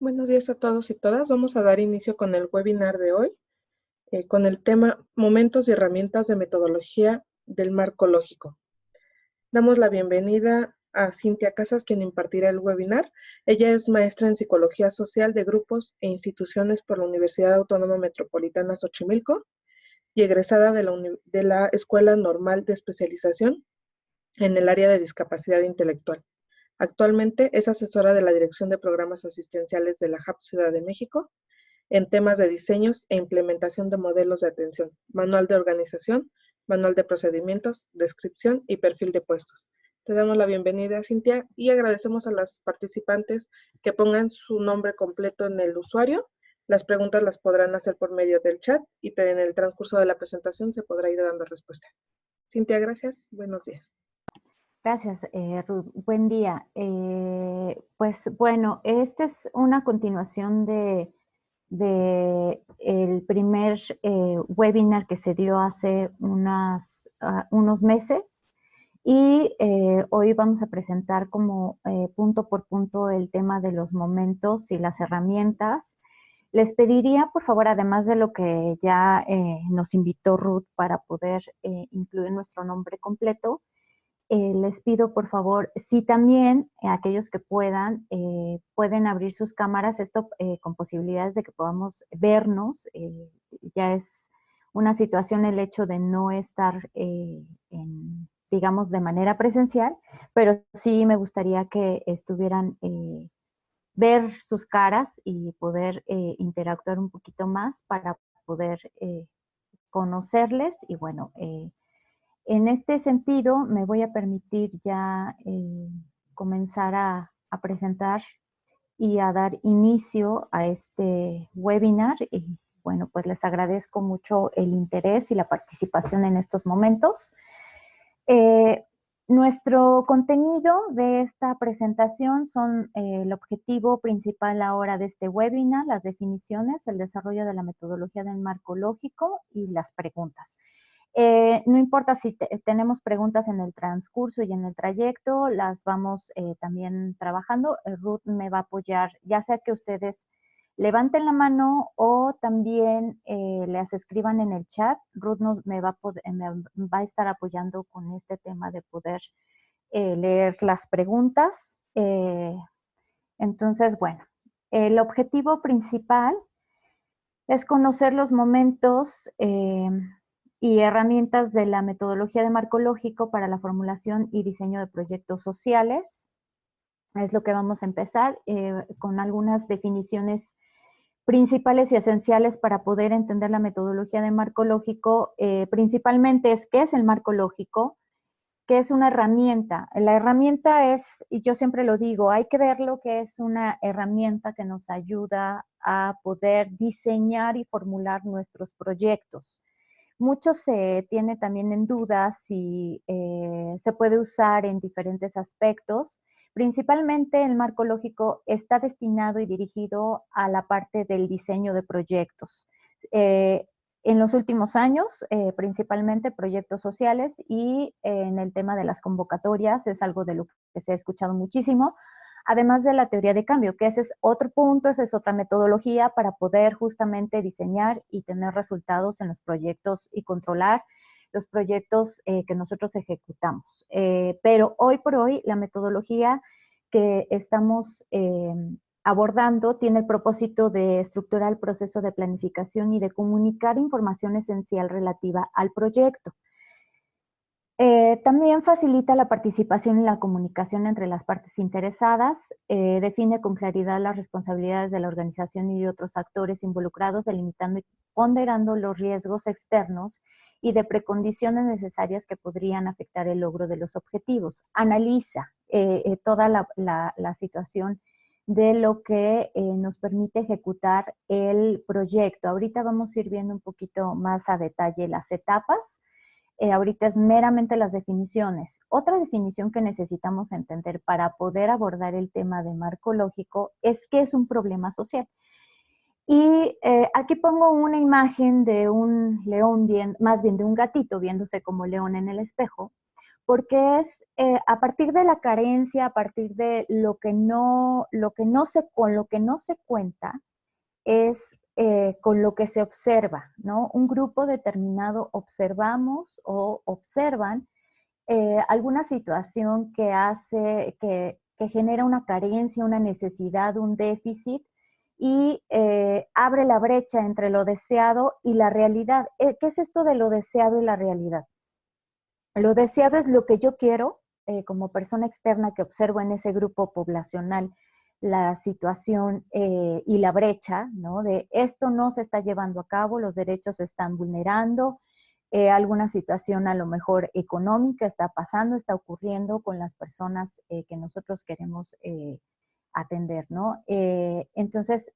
Buenos días a todos y todas. Vamos a dar inicio con el webinar de hoy, con el tema Momentos y herramientas de metodología del marco lógico. Damos la bienvenida a Cintia Casas, quien impartirá el webinar. Ella es maestra en Psicología Social de Grupos e Instituciones por la Universidad Autónoma Metropolitana Xochimilco y egresada de la Escuela Normal de Especialización en el área de discapacidad intelectual. Actualmente es asesora de la Dirección de Programas Asistenciales de la JAP Ciudad de México en temas de diseños e implementación de modelos de atención, manual de organización, manual de procedimientos, descripción y perfil de puestos. Te damos la bienvenida, Cintia, y agradecemos a las participantes que pongan su nombre completo en el usuario. Las preguntas las podrán hacer por medio del chat y en el transcurso de la presentación se podrá ir dando respuesta. Cintia, gracias. Buenos días. Gracias, Ruth. Buen día. Pues bueno, esta es una continuación de el primer webinar que se dio hace unos meses y hoy vamos a presentar como punto por punto el tema de los momentos y las herramientas. Les pediría, por favor, además de lo que ya nos invitó Ruth para poder incluir nuestro nombre completo, les pido por favor, si también aquellos que puedan, pueden abrir sus cámaras, esto con posibilidades de que podamos vernos, ya es una situación el hecho de no estar, digamos, de manera presencial, pero sí me gustaría que estuvieran, ver sus caras y poder interactuar un poquito más para poder conocerles y bueno, en este sentido, me voy a permitir ya comenzar a presentar y a dar inicio a este webinar. Y bueno, pues les agradezco mucho el interés y la participación en estos momentos. Nuestro contenido de esta presentación son el objetivo principal ahora de este webinar, las definiciones, el desarrollo de la metodología del marco lógico y las preguntas. No importa si tenemos preguntas en el transcurso y en el trayecto, las vamos también trabajando. Ruth me va a apoyar, ya sea que ustedes levanten la mano o también las escriban en el chat. Ruth me va a estar apoyando con este tema de poder leer las preguntas. Entonces, bueno, el objetivo principal es conocer los momentos y herramientas de la metodología de marco lógico para la formulación y diseño de proyectos sociales. Es lo que vamos a empezar con algunas definiciones principales y esenciales para poder entender la metodología de marco lógico. Principalmente es qué es el marco lógico, qué es una herramienta. La herramienta es, y yo siempre lo digo, hay que verlo que es una herramienta que nos ayuda a poder diseñar y formular nuestros proyectos. Mucho se tiene también en duda si se puede usar en diferentes aspectos. Principalmente el marco lógico está destinado y dirigido a la parte del diseño de proyectos. En los últimos años, principalmente proyectos sociales y en el tema de las convocatorias es algo de lo que se ha escuchado muchísimo, además de la teoría de cambio, que ese es otro punto, esa es otra metodología para poder justamente diseñar y tener resultados en los proyectos y controlar los proyectos que nosotros ejecutamos. Pero hoy por hoy la metodología que estamos abordando tiene el propósito de estructurar el proceso de planificación y de comunicar información esencial relativa al proyecto. También facilita la participación y la comunicación entre las partes interesadas, define con claridad las responsabilidades de la organización y de otros actores involucrados, delimitando y ponderando los riesgos externos y de precondiciones necesarias que podrían afectar el logro de los objetivos. Analiza toda la situación de lo que nos permite ejecutar el proyecto. Ahorita vamos a ir viendo un poquito más a detalle las etapas. Ahorita es meramente las definiciones. Otra definición que necesitamos entender para poder abordar el tema de marco lógico es qué es un problema social. Y aquí pongo una imagen de un león, más bien de un gatito viéndose como león en el espejo, porque es a partir de la carencia, a partir de con lo que no se cuenta, es con lo que se observa, ¿no? Un grupo determinado observamos o observan alguna situación que hace, que genera una carencia, una necesidad, un déficit, y abre la brecha entre lo deseado y la realidad. ¿Qué es esto de lo deseado y la realidad? Lo deseado es lo que yo quiero como persona externa que observo en ese grupo poblacional la situación y la brecha, ¿no? De esto no se está llevando a cabo, los derechos se están vulnerando, alguna situación a lo mejor económica está pasando, está ocurriendo con las personas que nosotros queremos atender, ¿no? Entonces,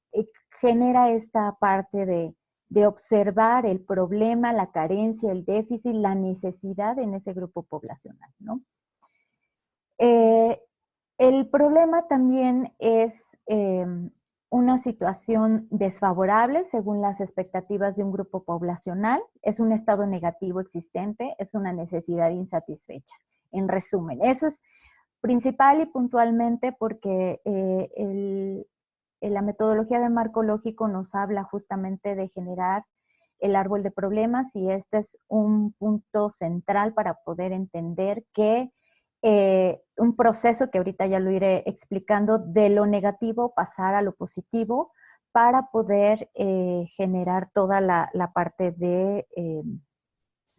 genera esta parte de observar el problema, la carencia, el déficit, la necesidad en ese grupo poblacional, ¿no? El problema también es una situación desfavorable según las expectativas de un grupo poblacional, es un estado negativo existente, es una necesidad insatisfecha. En resumen, eso es principal y puntualmente porque la metodología de marco lógico nos habla justamente de generar el árbol de problemas y este es un punto central para poder entender que un proceso que ahorita ya lo iré explicando, de lo negativo pasar a lo positivo para poder generar toda la parte de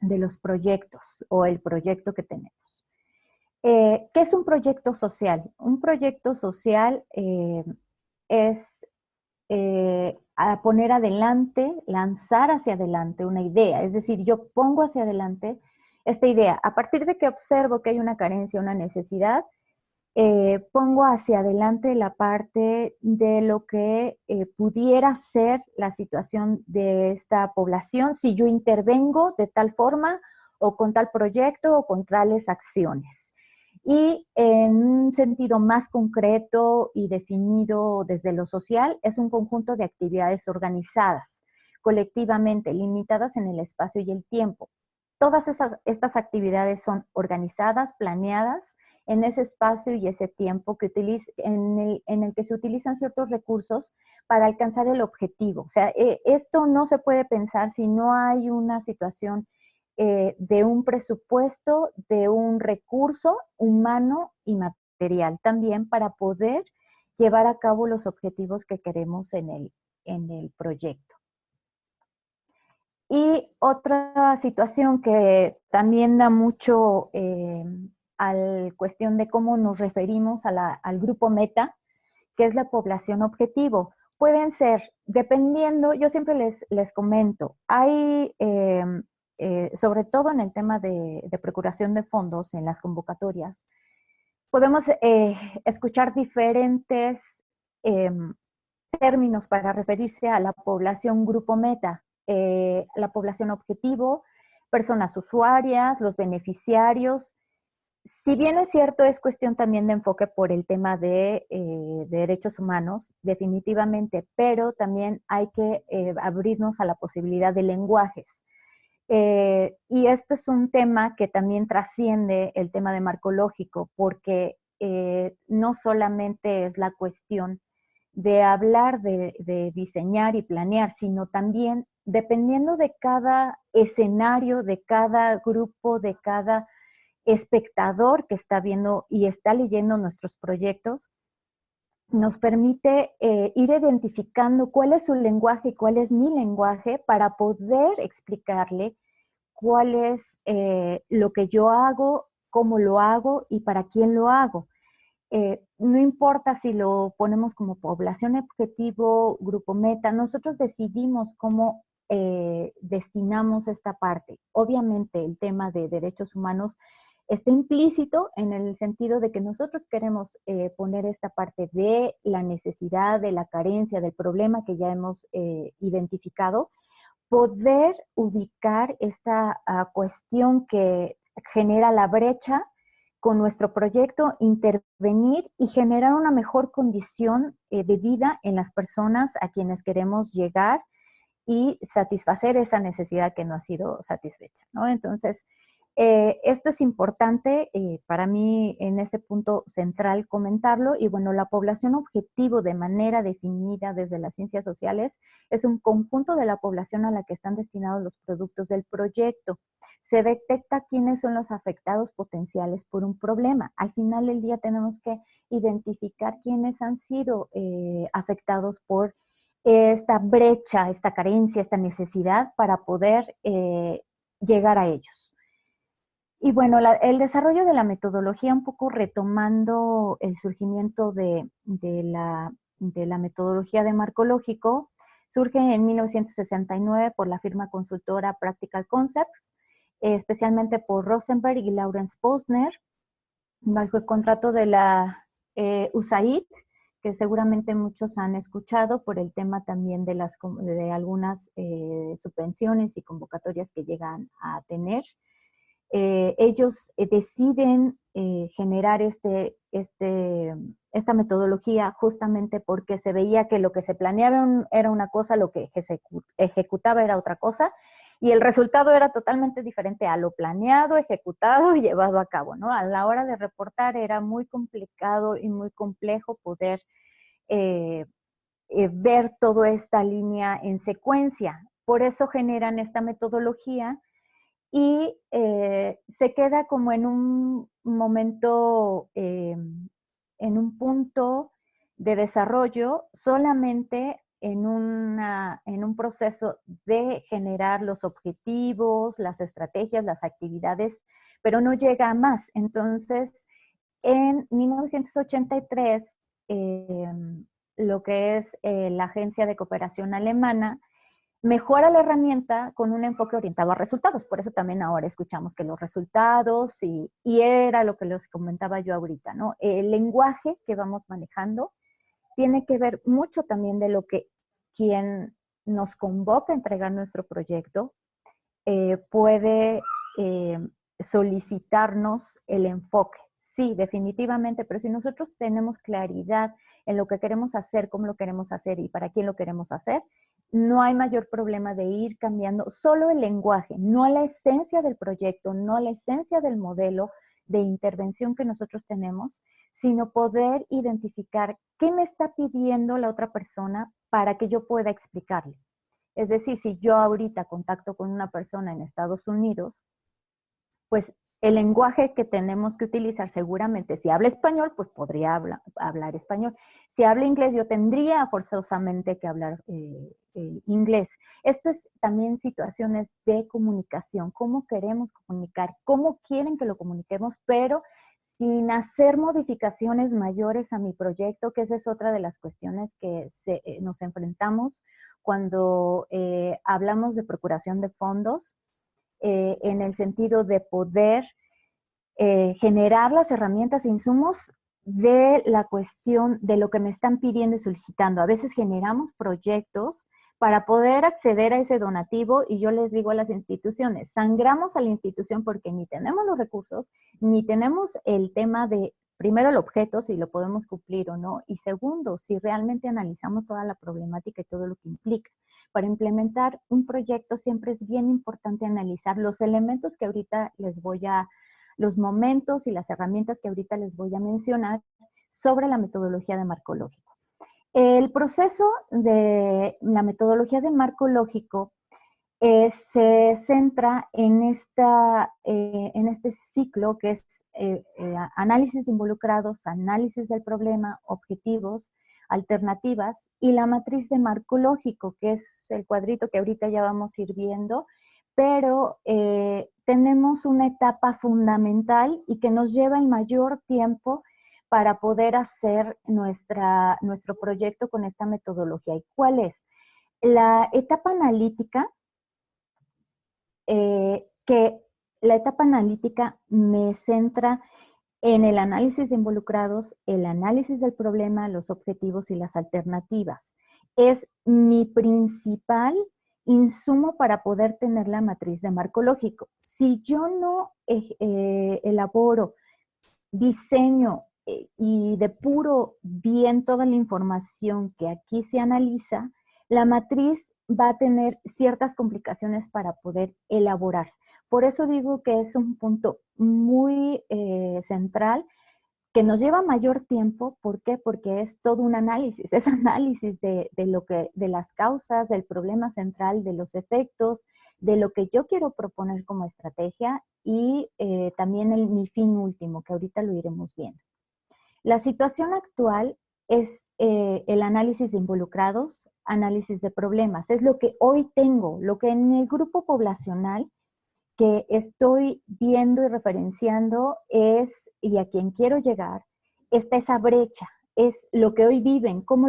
los proyectos o el proyecto que tenemos. ¿Qué es un proyecto social? Un proyecto social es a poner adelante, lanzar hacia adelante una idea. Es decir, yo pongo hacia adelante esta idea. A partir de que observo que hay una carencia, una necesidad, pongo hacia adelante la parte de lo que pudiera ser la situación de esta población si yo intervengo de tal forma o con tal proyecto o con tales acciones. Y en un sentido más concreto y definido desde lo social, es un conjunto de actividades organizadas, colectivamente, limitadas en el espacio y el tiempo. Todas estas actividades son organizadas, planeadas en ese espacio y ese tiempo en el que se utilizan ciertos recursos para alcanzar el objetivo. O sea, esto no se puede pensar si no hay una situación de un presupuesto, de un recurso humano y material también para poder llevar a cabo los objetivos que queremos en el proyecto. Y otra situación que también da mucho a la cuestión de cómo nos referimos al grupo meta, que es la población objetivo. Pueden ser, dependiendo, yo siempre les comento, hay, sobre todo en el tema de procuración de fondos en las convocatorias, podemos escuchar diferentes términos para referirse a la población grupo meta. La población objetivo, personas usuarias, los beneficiarios. Si bien es cierto, es cuestión también de enfoque por el tema de derechos humanos, definitivamente, pero también hay que abrirnos a la posibilidad de lenguajes. Y este es un tema que también trasciende el tema de marco lógico, porque no solamente es la cuestión de hablar, de diseñar y planear, sino también dependiendo de cada escenario, de cada grupo, de cada espectador que está viendo y está leyendo nuestros proyectos, nos permite ir identificando cuál es su lenguaje y cuál es mi lenguaje para poder explicarle cuál es lo que yo hago, cómo lo hago y para quién lo hago. No importa si lo ponemos como población objetivo, grupo meta, nosotros decidimos cómo destinamos esta parte. Obviamente el tema de derechos humanos está implícito en el sentido de que nosotros queremos poner esta parte de la necesidad, de la carencia, del problema que ya hemos identificado, poder ubicar esta cuestión que genera la brecha con nuestro proyecto, intervenir y generar una mejor condición de vida en las personas a quienes queremos llegar y satisfacer esa necesidad que no ha sido satisfecha, ¿no? Entonces, Esto es importante para mí en este punto central comentarlo. Y bueno, la población objetivo de manera definida desde las ciencias sociales es un conjunto de la población a la que están destinados los productos del proyecto. Se detecta quiénes son los afectados potenciales por un problema. Al final del día tenemos que identificar quiénes han sido afectados por esta brecha, esta carencia, esta necesidad para poder llegar a ellos. Y bueno, el desarrollo de la metodología, un poco retomando el surgimiento de la metodología de marco lógico, surge en 1969 por la firma consultora Practical Concepts, especialmente por Rosenberg y Lawrence Posner, bajo el contrato de la USAID, que seguramente muchos han escuchado por el tema también de algunas subvenciones y convocatorias que llegan a tener. Ellos deciden generar esta metodología justamente porque se veía que lo que se planeaba era una cosa, lo que se ejecutaba era otra cosa, y el resultado era totalmente diferente a lo planeado, ejecutado y llevado a cabo, ¿no? A la hora de reportar era muy complicado y muy complejo poder ver toda esta línea en secuencia. Por eso generan esta metodología y se queda como en un momento, en un punto de desarrollo solamente en un proceso de generar los objetivos, las estrategias, las actividades, pero no llega a más. Entonces, en 1983, lo que es la Agencia de Cooperación Alemana mejora la herramienta con un enfoque orientado a resultados. Por eso también ahora escuchamos que los resultados, y era lo que les comentaba yo ahorita, ¿no? El lenguaje que vamos manejando tiene que ver mucho también de lo que quien nos convoca a entregar nuestro proyecto puede solicitarnos el enfoque. Sí, definitivamente, pero si nosotros tenemos claridad en lo que queremos hacer, cómo lo queremos hacer y para quién lo queremos hacer, no hay mayor problema de ir cambiando solo el lenguaje, no la esencia del proyecto, no la esencia del modelo de intervención que nosotros tenemos, sino poder identificar qué me está pidiendo la otra persona para que yo pueda explicarle. Es decir, si yo ahorita contacto con una persona en Estados Unidos, pues el lenguaje que tenemos que utilizar seguramente, si habla español, pues podría hablar español. Si habla inglés, yo tendría forzosamente que hablar inglés. Esto es también situaciones de comunicación, cómo queremos comunicar, cómo quieren que lo comuniquemos, pero sin hacer modificaciones mayores a mi proyecto, que esa es otra de las cuestiones que nos enfrentamos cuando hablamos de procuración de fondos, en el sentido de poder generar las herramientas e insumos de la cuestión de lo que me están pidiendo y solicitando. A veces generamos proyectos para poder acceder a ese donativo y yo les digo a las instituciones, sangramos a la institución porque ni tenemos los recursos, ni tenemos el tema de, primero, el objeto, si lo podemos cumplir o no, y segundo, si realmente analizamos toda la problemática y todo lo que implica. Para implementar un proyecto siempre es bien importante analizar los elementos que ahorita los momentos y las herramientas que ahorita les voy a mencionar sobre la metodología de marco lógico. El proceso de la metodología de marco lógico se centra en este ciclo que es análisis de involucrados, análisis del problema, objetivos, alternativas y la matriz de marco lógico, que es el cuadrito que ahorita ya vamos a ir viendo, pero tenemos una etapa fundamental y que nos lleva el mayor tiempo para poder hacer nuestro proyecto con esta metodología. ¿Y cuál es? La etapa analítica, que la etapa analítica me centra en el análisis de involucrados, el análisis del problema, los objetivos y las alternativas. Es mi principal insumo para poder tener la matriz de marco lógico. Si yo no elaboro, diseño y depuro bien toda la información que aquí se analiza, la matriz va a tener ciertas complicaciones para poder elaborarse. Por eso digo que es un punto muy central, que nos lleva mayor tiempo. ¿Por qué? Porque es todo un análisis, es análisis de las causas, del problema central, de los efectos, de lo que yo quiero proponer como estrategia y también mi fin último, que ahorita lo iremos viendo. La situación actual es el análisis de involucrados, análisis de problemas. Es lo que hoy tengo, lo que en el grupo poblacional que estoy viendo y referenciando es, y a quien quiero llegar, está esa brecha, es lo que hoy viven, cómo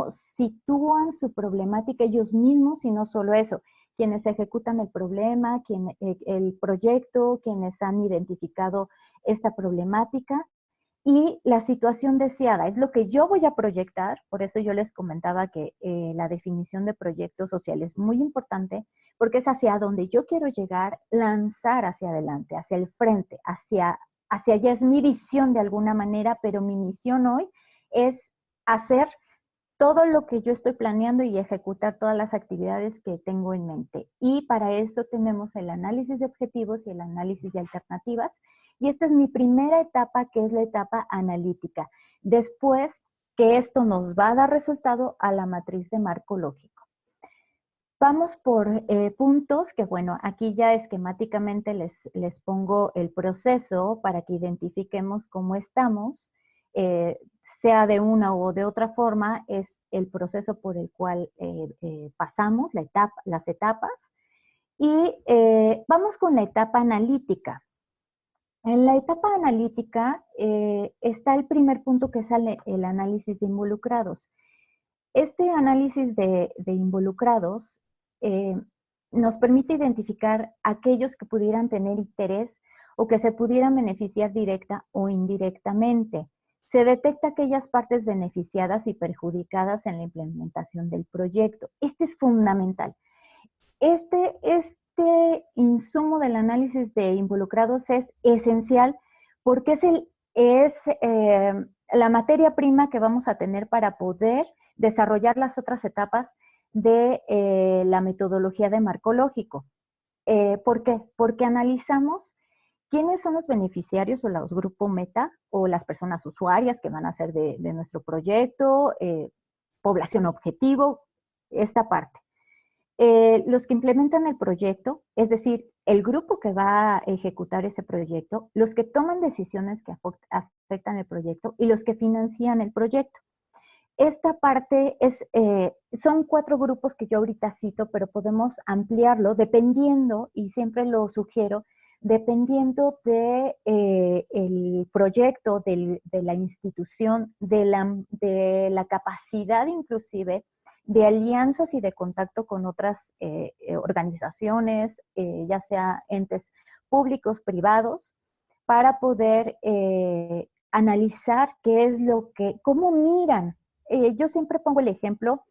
sitúan su problemática ellos mismos y no solo eso, quienes ejecutan el problema, el proyecto, quienes han identificado esta problemática y la situación deseada. Es lo que yo voy a proyectar, por eso yo les comentaba que la definición de proyecto social es muy importante, porque es hacia donde yo quiero llegar, lanzar hacia adelante, hacia el frente, hacia allá es mi visión de alguna manera, pero mi misión hoy es hacer todo lo que yo estoy planeando y ejecutar todas las actividades que tengo en mente. Y para eso tenemos el análisis de objetivos y el análisis de alternativas. Y esta es mi primera etapa, que es la etapa analítica. Después que esto nos va a dar resultado a la matriz de marco lógico. Vamos por puntos que, bueno, aquí ya esquemáticamente les pongo el proceso para que identifiquemos cómo estamos. Sea de una u de otra forma, es el proceso por el cual pasamos, las etapas. Y vamos con la etapa analítica. En la etapa analítica está el primer punto, que es el análisis de involucrados. Este análisis de involucrados nos permite identificar aquellos que pudieran tener interés o que se pudieran beneficiar directa o indirectamente. Se detecta aquellas partes beneficiadas y perjudicadas en la implementación del proyecto. Este es fundamental. Este insumo del análisis de involucrados es esencial porque es la materia prima que vamos a tener para poder desarrollar las otras etapas de la metodología de marco lógico. ¿Por qué? Porque analizamos quiénes son los beneficiarios o los grupos meta o las personas usuarias que van a ser de nuestro proyecto, población objetivo, esta parte. Los que implementan el proyecto, es decir, el grupo que va a ejecutar ese proyecto, los que toman decisiones que afectan el proyecto y los que financian el proyecto. Esta parte son 4 grupos que yo ahorita cito, pero podemos ampliarlo dependiendo, y siempre lo sugiero, dependiendo del proyecto, de la institución, de la capacidad inclusive de alianzas y de contacto con otras organizaciones, ya sea entes públicos, privados, para poder analizar cómo miran. Yo siempre pongo el ejemplo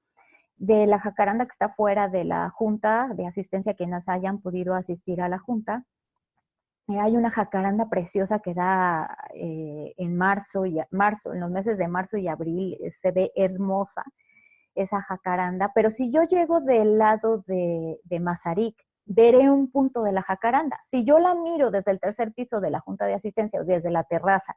de la jacaranda que está fuera de la junta de asistencia, quienes hayan podido asistir a la junta. Hay una jacaranda preciosa que da en los meses de marzo y abril, se ve hermosa esa jacaranda, pero si yo llego del lado de Mazarik, veré un punto de la jacaranda. Si yo la miro desde el tercer piso de la Junta de Asistencia o desde la terraza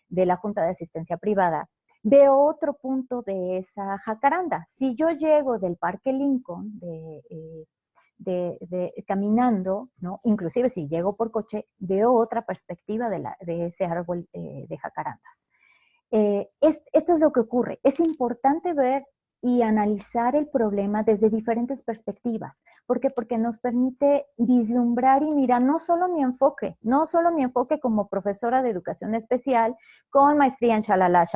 de la Junta de Asistencia Privada, veo otro punto de esa jacaranda. Si yo llego del Parque Lincoln, caminando, ¿no? Inclusive si llego por coche, veo otra perspectiva de ese árbol de jacarandas. Esto es lo que ocurre. Es importante ver y analizar el problema desde diferentes perspectivas. ¿Por qué? Porque nos permite vislumbrar y mirar no solo mi enfoque como profesora de educación especial con maestría en shalala,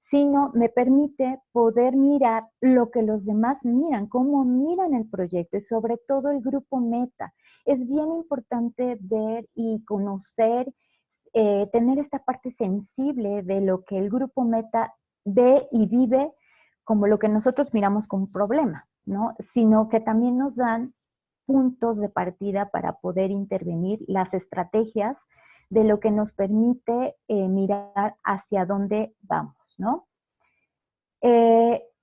sino me permite poder mirar lo que los demás miran, cómo miran el proyecto y sobre todo el grupo meta. Es bien importante ver y conocer, tener esta parte sensible de lo que el grupo meta ve y vive como lo que nosotros miramos como un problema, ¿no? Sino que también nos dan puntos de partida para poder intervenir, las estrategias de lo que nos permite mirar hacia dónde vamos, ¿no?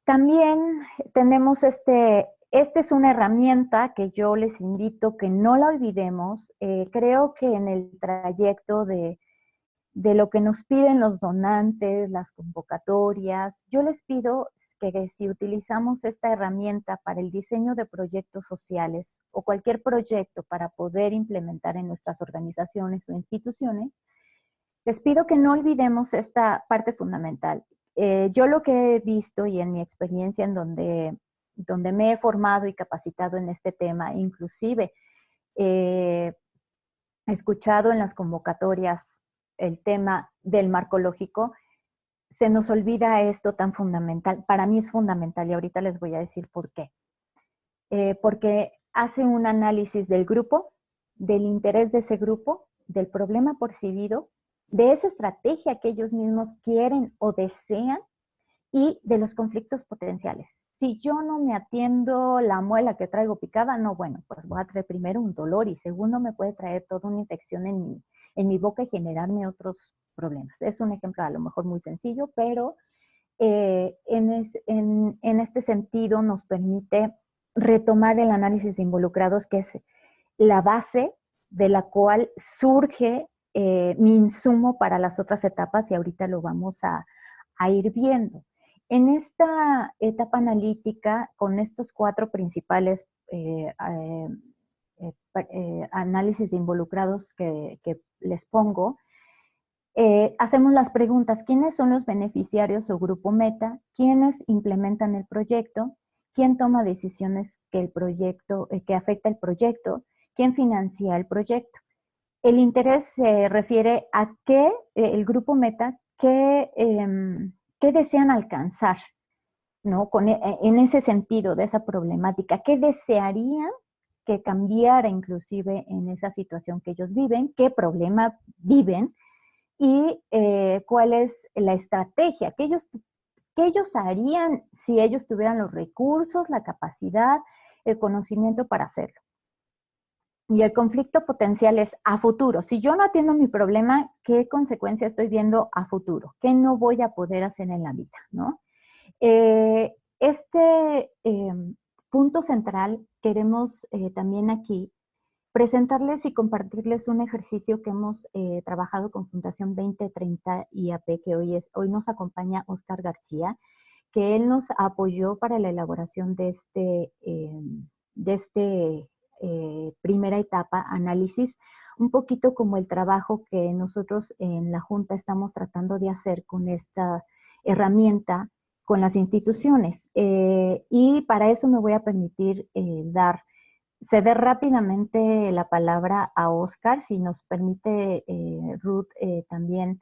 También tenemos esta es una herramienta que yo les invito que no la olvidemos. Creo que en el trayecto de lo que nos piden los donantes, las convocatorias, yo les pido que si utilizamos esta herramienta para el diseño de proyectos sociales o cualquier proyecto para poder implementar en nuestras organizaciones o instituciones, les pido que no olvidemos esta parte fundamental. Yo lo que he visto y en mi experiencia en donde me he formado y capacitado en este tema, inclusive he escuchado en las convocatorias el tema del marco lógico, se nos olvida esto tan fundamental. Para mí es fundamental y ahorita les voy a decir por qué. Porque hace un análisis del grupo, del interés de ese grupo, del problema percibido, de esa estrategia que ellos mismos quieren o desean y de los conflictos potenciales. Si yo no me atiendo la muela que traigo picada, no, bueno, pues voy a traer primero un dolor y segundo me puede traer toda una infección en mi boca y generarme otros problemas. Es un ejemplo a lo mejor muy sencillo, pero en este sentido nos permite retomar el análisis de involucrados, que es la base de la cual surge mi insumo para las otras etapas y ahorita lo vamos a ir viendo. En esta etapa analítica, con estos 4 principales análisis de involucrados que les pongo, hacemos las preguntas: ¿quiénes son los beneficiarios o grupo meta? ¿Quiénes implementan el proyecto? ¿Quién toma decisiones que afecta el proyecto? ¿Quién financia el proyecto? El interés se refiere a qué el grupo meta, qué desean alcanzar, ¿no? En ese sentido de esa problemática, qué desearían que cambiara inclusive en esa situación que ellos viven, qué problema viven y cuál es la estrategia que ellos harían si ellos tuvieran los recursos, la capacidad, el conocimiento para hacerlo. Y el conflicto potencial es a futuro. Si yo no atiendo mi problema, ¿qué consecuencias estoy viendo a futuro? ¿Qué no voy a poder hacer en la vida? ¿No? Este punto central queremos también aquí presentarles y compartirles un ejercicio que hemos trabajado con Fundación 2030 IAP, que hoy nos acompaña Óscar García, que él nos apoyó para la elaboración de primera etapa, análisis, un poquito como el trabajo que nosotros en la Junta estamos tratando de hacer con esta herramienta con las instituciones. Y para eso me voy a permitir ceder rápidamente la palabra a Óscar, si nos permite Ruth también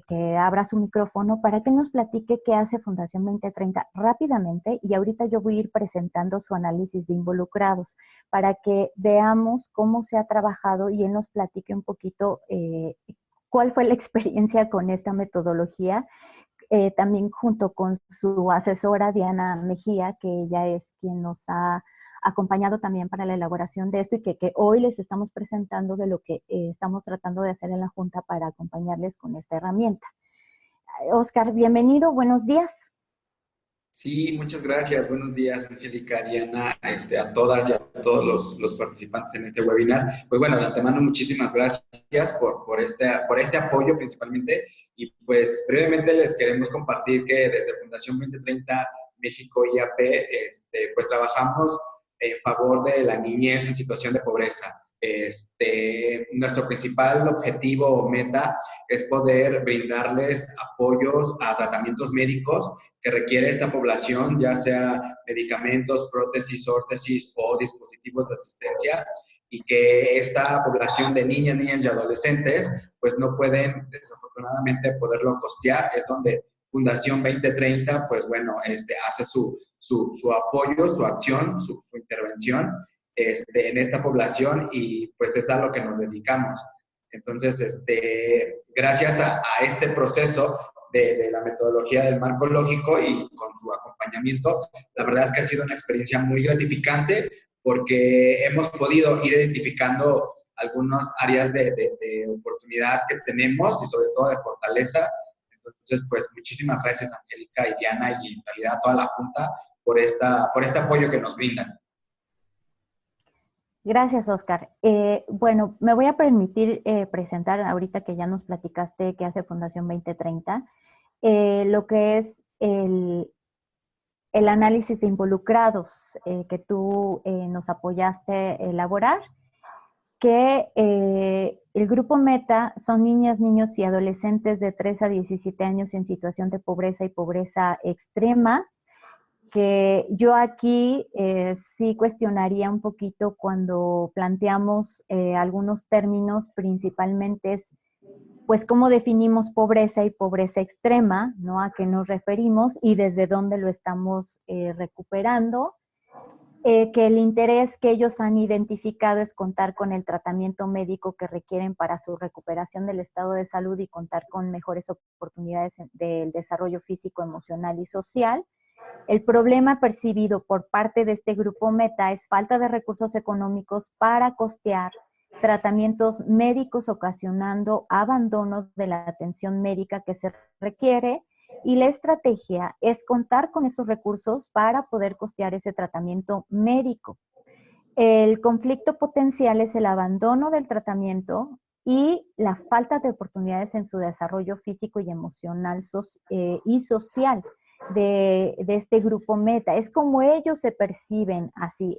que abra su micrófono para que nos platique qué hace Fundación 2030 rápidamente, y ahorita yo voy a ir presentando su análisis de involucrados para que veamos cómo se ha trabajado y él nos platique un poquito cuál fue la experiencia con esta metodología, también junto con su asesora Diana Mejía, que ella es quien nos ha acompañado también para la elaboración de esto y que hoy les estamos presentando de lo que estamos tratando de hacer en la Junta para acompañarles con esta herramienta. Óscar, bienvenido, buenos días. Sí, muchas gracias. Buenos días, Angélica, Diana, a todas y a todos los participantes en este webinar. Pues bueno, de antemano, muchísimas gracias por este apoyo principalmente. Y pues brevemente les queremos compartir que desde Fundación 2030 México IAP, pues trabajamos en favor de la niñez en situación de pobreza. Nuestro principal objetivo o meta es poder brindarles apoyos a tratamientos médicos que requiere esta población, ya sea medicamentos, prótesis, órtesis o dispositivos de asistencia, y que esta población de niñas y adolescentes pues no pueden desafortunadamente poderlo costear. Es donde Fundación 2030 pues bueno, hace su apoyo, su acción, su intervención en esta población, y pues es a lo que nos dedicamos. Entonces, gracias a este proceso de la metodología del marco lógico y con su acompañamiento, la verdad es que ha sido una experiencia muy gratificante porque hemos podido ir identificando algunas áreas de oportunidad que tenemos y sobre todo de fortaleza. Entonces, pues muchísimas gracias, Angélica y Diana, y en realidad a toda la Junta por este apoyo que nos brindan. Gracias, Oscar. Bueno, me voy a permitir presentar, ahorita que ya nos platicaste qué hace Fundación 2030, lo que es el análisis de involucrados que tú nos apoyaste a elaborar, que el grupo Meta son niñas, niños y adolescentes de 3 a 17 años en situación de pobreza y pobreza extrema, que yo aquí sí cuestionaría un poquito cuando planteamos algunos términos, principalmente es, pues, cómo definimos pobreza y pobreza extrema, ¿no? A qué nos referimos y desde dónde lo estamos recuperando. Que el interés que ellos han identificado es contar con el tratamiento médico que requieren para su recuperación del estado de salud y contar con mejores oportunidades del desarrollo físico, emocional y social. El problema percibido por parte de este grupo Meta es falta de recursos económicos para costear tratamientos médicos, ocasionando abandono de la atención médica que se requiere, y la estrategia es contar con esos recursos para poder costear ese tratamiento médico. El conflicto potencial es el abandono del tratamiento y la falta de oportunidades en su desarrollo físico y emocional y social de este grupo Meta. Es como ellos se perciben así.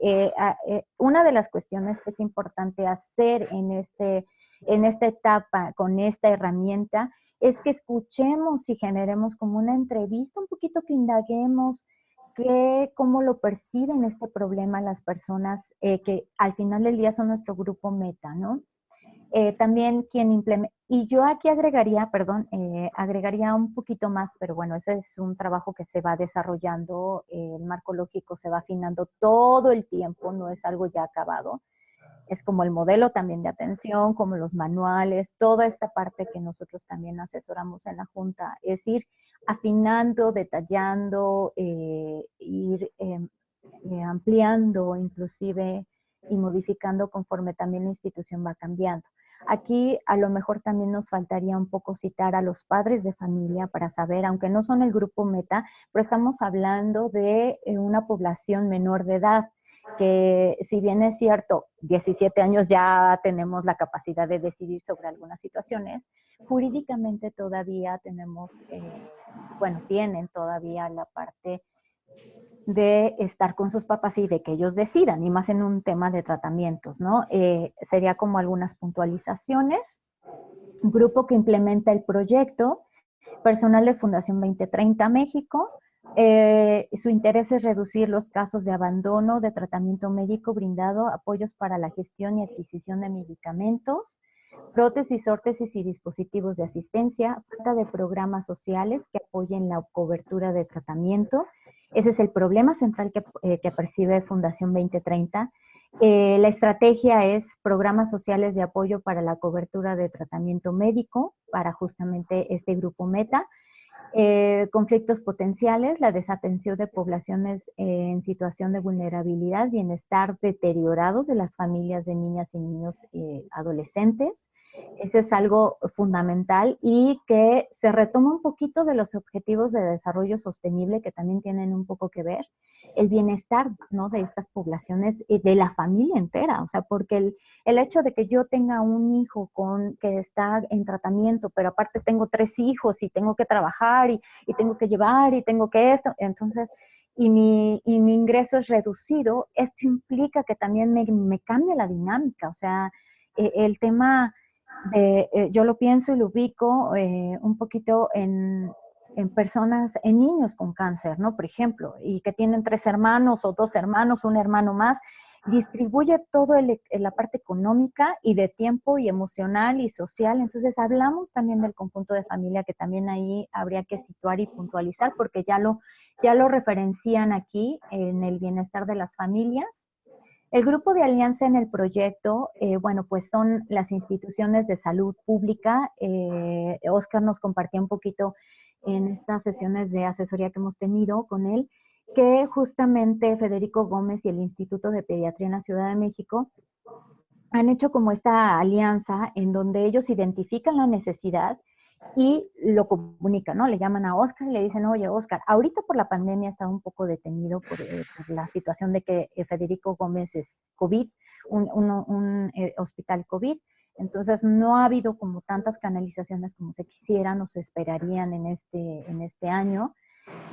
Una de las cuestiones que es importante hacer en esta etapa con esta herramienta es que escuchemos y generemos como una entrevista, un poquito que indaguemos cómo lo perciben este problema las personas que al final del día son nuestro grupo Meta, ¿no? También quien implementa, y yo aquí agregaría, agregaría un poquito más, pero bueno, ese es un trabajo que se va desarrollando, el marco lógico se va afinando todo el tiempo, no es algo ya acabado. Es como el modelo también de atención, como los manuales, toda esta parte que nosotros también asesoramos en la Junta, es ir afinando, detallando, ir ampliando inclusive y modificando conforme también la institución va cambiando. Aquí a lo mejor también nos faltaría un poco citar a los padres de familia para saber, aunque no son el grupo Meta, pero estamos hablando de una población menor de edad, que si bien es cierto, 17 años ya tenemos la capacidad de decidir sobre algunas situaciones, jurídicamente todavía tenemos, tienen todavía la parte de estar con sus papás y de que ellos decidan, y más en un tema de tratamientos, ¿no? Sería como algunas puntualizaciones. Un grupo que implementa el proyecto, personal de Fundación 2030 México. Su interés es reducir los casos de abandono de tratamiento médico brindado, apoyos para la gestión y adquisición de medicamentos, prótesis, órtesis y dispositivos de asistencia, falta de programas sociales que apoyen la cobertura de tratamiento. Ese es el problema central que percibe Fundación 2030. La estrategia es programas sociales de apoyo para la cobertura de tratamiento médico para justamente este grupo Meta. Conflictos potenciales, la desatención de poblaciones en situación de vulnerabilidad, bienestar deteriorado de las familias de niñas y niños adolescentes. Ese es algo fundamental y que se retoma un poquito de los objetivos de desarrollo sostenible que también tienen un poco que ver. El bienestar, ¿no?, de estas poblaciones, de la familia entera, o sea, porque el hecho de que yo tenga un hijo que está en tratamiento, pero aparte tengo 3 hijos y tengo que trabajar y tengo que llevar y tengo que esto, entonces, y mi ingreso es reducido, esto implica que también me cambie la dinámica, o sea, el tema de, yo lo pienso y lo ubico un poquito en personas, en niños con cáncer, ¿no? Por ejemplo, y que tienen 3 hermanos o 2 hermanos, un hermano más, distribuye todo la parte económica y de tiempo y emocional y social. Entonces hablamos también del conjunto de familia, que también ahí habría que situar y puntualizar, porque ya lo referencian aquí en el bienestar de las familias. El grupo de alianza en el proyecto, pues son las instituciones de salud pública. Oscar nos compartía un poquito en estas sesiones de asesoría que hemos tenido con él, que justamente Federico Gómez y el Instituto de Pediatría en la Ciudad de México han hecho como esta alianza en donde ellos identifican la necesidad y lo comunican, ¿no? Le llaman a Óscar y le dicen, oye, Óscar, ahorita por la pandemia ha estado un poco detenido por la situación de que Federico Gómez es COVID, un hospital COVID, entonces no ha habido como tantas canalizaciones como se quisieran o se esperarían en este año,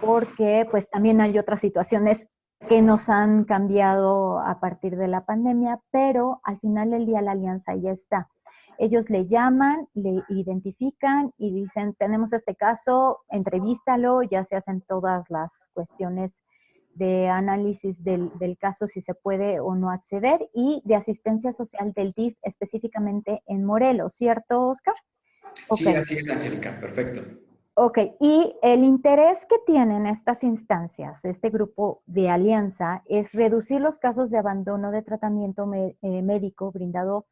porque pues también hay otras situaciones que nos han cambiado a partir de la pandemia, pero al final del día la alianza ya está. Ellos le llaman, le identifican y dicen, tenemos este caso, entrevístalo, ya se hacen todas las cuestiones de análisis del caso, si se puede o no acceder, y de asistencia social del DIF, específicamente en Morelos, ¿cierto, Óscar? Sí, Ok. así es, Angélica, perfecto. Ok, y el interés que tienen estas instancias, este grupo de alianza, es reducir los casos de abandono de tratamiento médico brindando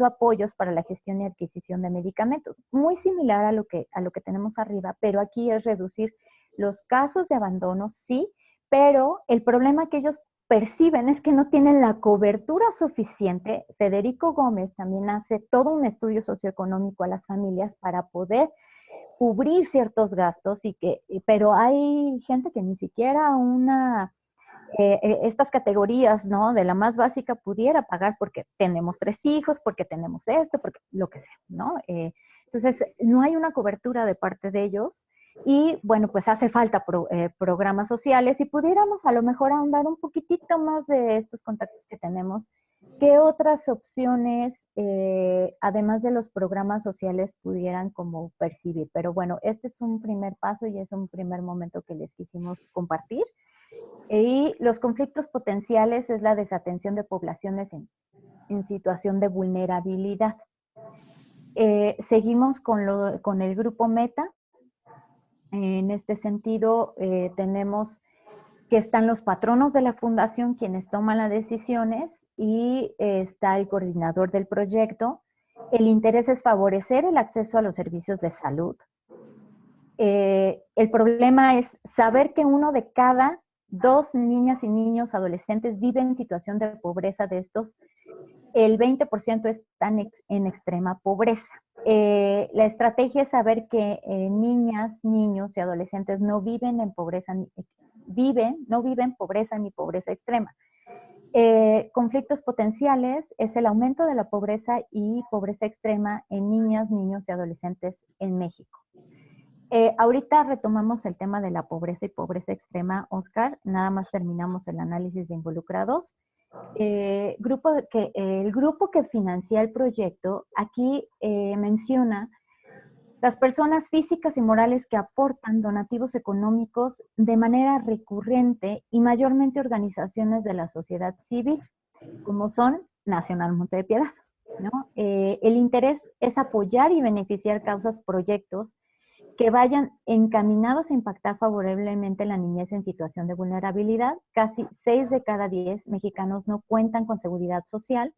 apoyos para la gestión y adquisición de medicamentos. Muy similar a lo que tenemos arriba, pero aquí es reducir los casos de abandono, sí, pero el problema que ellos perciben es que no tienen la cobertura suficiente. Federico Gómez también hace todo un estudio socioeconómico a las familias para poder cubrir ciertos gastos, pero hay gente que ni siquiera estas categorías, ¿no? De la más básica pudiera pagar porque tenemos 3 hijos, porque tenemos esto, porque lo que sea, ¿no? Entonces, no hay una cobertura de parte de ellos y, bueno, pues hace falta programas sociales y pudiéramos a lo mejor ahondar un poquitito más de estos contactos que tenemos. ¿Qué otras opciones, además de los programas sociales, pudieran como percibir? Pero bueno, este es un primer paso y es un primer momento que les quisimos compartir. Y los conflictos potenciales es la desatención de poblaciones en situación de vulnerabilidad. Seguimos con el grupo Meta. En este sentido, tenemos que están los patronos de la fundación quienes toman las decisiones y está el coordinador del proyecto. El interés es favorecer el acceso a los servicios de salud. El problema es saber que 1 de cada 2 niñas y niños adolescentes viven en situación de pobreza. De estos, el 20% están en extrema pobreza. La estrategia es saber que niñas, niños y adolescentes no viven en pobreza, no viven pobreza ni pobreza extrema. Conflictos potenciales es el aumento de la pobreza y pobreza extrema en niñas, niños y adolescentes en México. Ahorita retomamos el tema de la pobreza y pobreza extrema, Óscar. Nada más terminamos el análisis de involucrados. El grupo que financia el proyecto aquí menciona las personas físicas y morales que aportan donativos económicos de manera recurrente y mayormente organizaciones de la sociedad civil, como son Nacional Monte de Piedad, ¿no? El interés es apoyar y beneficiar causas, proyectos que vayan encaminados a impactar favorablemente la niñez en situación de vulnerabilidad. Casi 6 de cada 10 mexicanos no cuentan con seguridad social,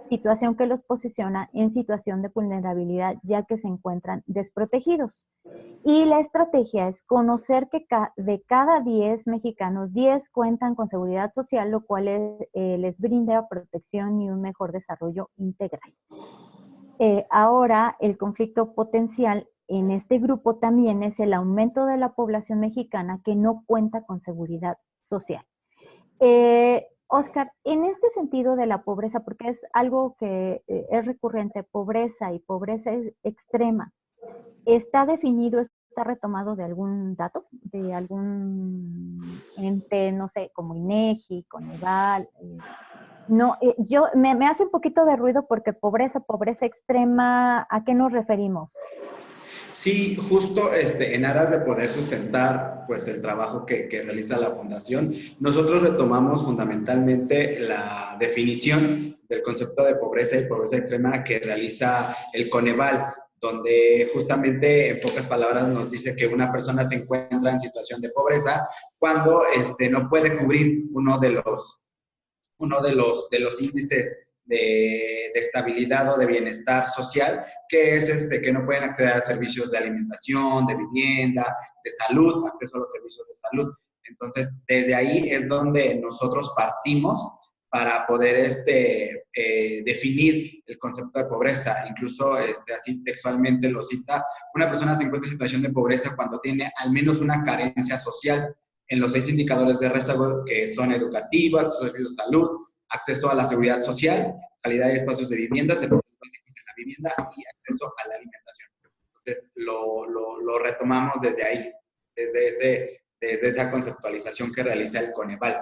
situación que los posiciona en situación de vulnerabilidad ya que se encuentran desprotegidos. Y la estrategia es conocer que de cada 10 mexicanos, 10 cuentan con seguridad social, lo cual les brinda protección y un mejor desarrollo integral. Ahora, el conflicto potencial en este grupo también es el aumento de la población mexicana que no cuenta con seguridad social. Óscar, en este sentido de la pobreza, porque es algo que es recurrente, pobreza y pobreza extrema, ¿está definido, está retomado de algún dato, de algún ente, no sé, como INEGI, Coneval? No, me hace un poquito de ruido porque pobreza extrema, ¿a qué nos referimos? Sí, justo en aras de poder sustentar pues, el trabajo que realiza la Fundación, nosotros retomamos fundamentalmente la definición del concepto de pobreza y pobreza extrema que realiza el Coneval, donde justamente en pocas palabras nos dice que una persona se encuentra en situación de pobreza cuando no puede cubrir uno de los índices de estabilidad o de bienestar social, que es que no pueden acceder a servicios de alimentación, de vivienda, de salud, acceso a los servicios de salud. Entonces, desde ahí es donde nosotros partimos para poder definir el concepto de pobreza. Incluso así textualmente lo cita: una persona se encuentra en situación de pobreza cuando tiene al menos una carencia social en los 6 indicadores de rezago, que son educativo, acceso a servicios de salud, acceso a la seguridad social, calidad de espacios de vivienda, servicios básicos en la vivienda y acceso a la alimentación. Entonces, lo retomamos desde ahí, desde esa conceptualización que realiza el Coneval.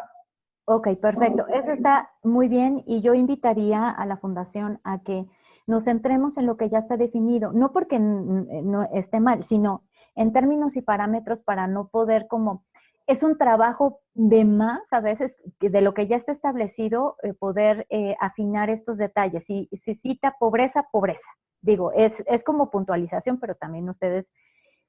Ok, perfecto. Eso está muy bien y yo invitaría a la Fundación a que nos centremos en lo que ya está definido, no porque no esté mal, sino en términos y parámetros para no poder como... Es un trabajo de más, a veces, de lo que ya está establecido, poder afinar estos detalles. Si cita pobreza, pobreza. Digo, es como puntualización, pero también ustedes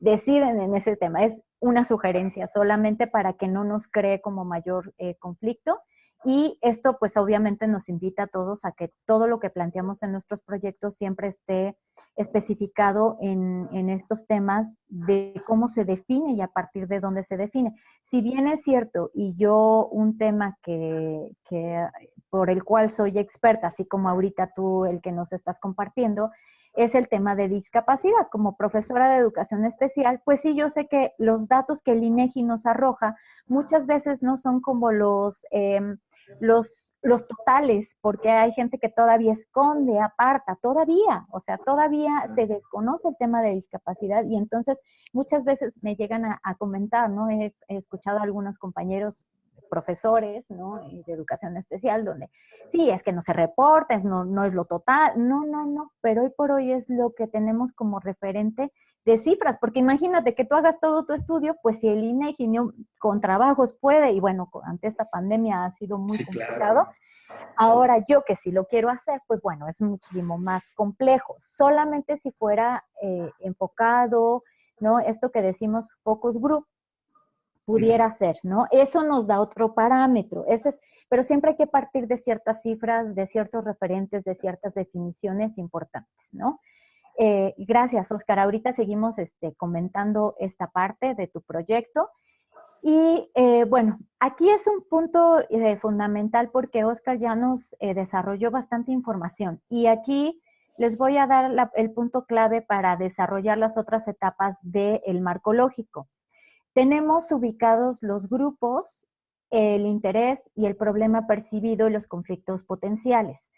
deciden en ese tema. Es una sugerencia solamente para que no nos cree como mayor conflicto. Y esto pues obviamente nos invita a todos a que todo lo que planteamos en nuestros proyectos siempre esté especificado en estos temas de cómo se define y a partir de dónde se define. Si bien es cierto, y yo un tema que por el cual soy experta, así como ahorita tú el que nos estás compartiendo, es el tema de discapacidad. Como profesora de educación especial, pues sí, yo sé que los datos que el INEGI nos arroja muchas veces no son como los totales, porque hay gente que todavía esconde, aparta, todavía, o sea, todavía se desconoce el tema de discapacidad y entonces muchas veces me llegan a comentar, ¿no? He escuchado a algunos compañeros profesores, ¿no? De educación especial, donde sí, es que no se reporta, no es lo total, no, pero hoy por hoy es lo que tenemos como referente de cifras, porque imagínate que tú hagas todo tu estudio, pues si el INEGI con trabajos puede, y bueno, ante esta pandemia ha sido muy complicado, claro. Ahora yo que sí lo quiero hacer, pues bueno, es muchísimo más complejo, solamente si fuera enfocado, ¿no? Esto que decimos focus group, pudiera ser, ¿no? Eso nos da otro parámetro, pero siempre hay que partir de ciertas cifras, de ciertos referentes, de ciertas definiciones importantes, ¿no? Gracias, Óscar. Ahorita seguimos comentando esta parte de tu proyecto. Y bueno, aquí es un punto fundamental porque Óscar ya nos desarrolló bastante información. Y aquí les voy a dar el punto clave para desarrollar las otras etapas del marco lógico. Tenemos ubicados los grupos, el interés y el problema percibido y los conflictos potenciales.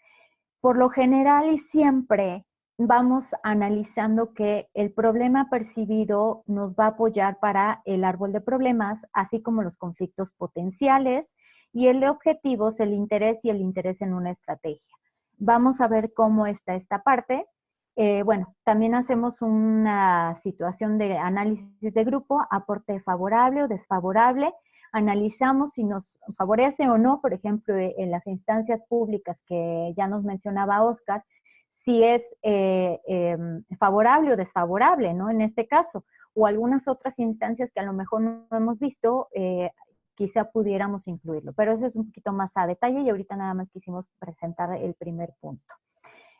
Por lo general y siempre vamos analizando que el problema percibido nos va a apoyar para el árbol de problemas, así como los conflictos potenciales, y el objetivo es el interés y el interés en una estrategia. Vamos a ver cómo está esta parte. Bueno, también hacemos una situación de análisis de grupo, aporte favorable o desfavorable. Analizamos si nos favorece o no, por ejemplo, en las instancias públicas que ya nos mencionaba Óscar, si es favorable o desfavorable, ¿no? En este caso, o algunas otras instancias que a lo mejor no hemos visto, quizá pudiéramos incluirlo, pero eso es un poquito más a detalle y ahorita nada más quisimos presentar el primer punto.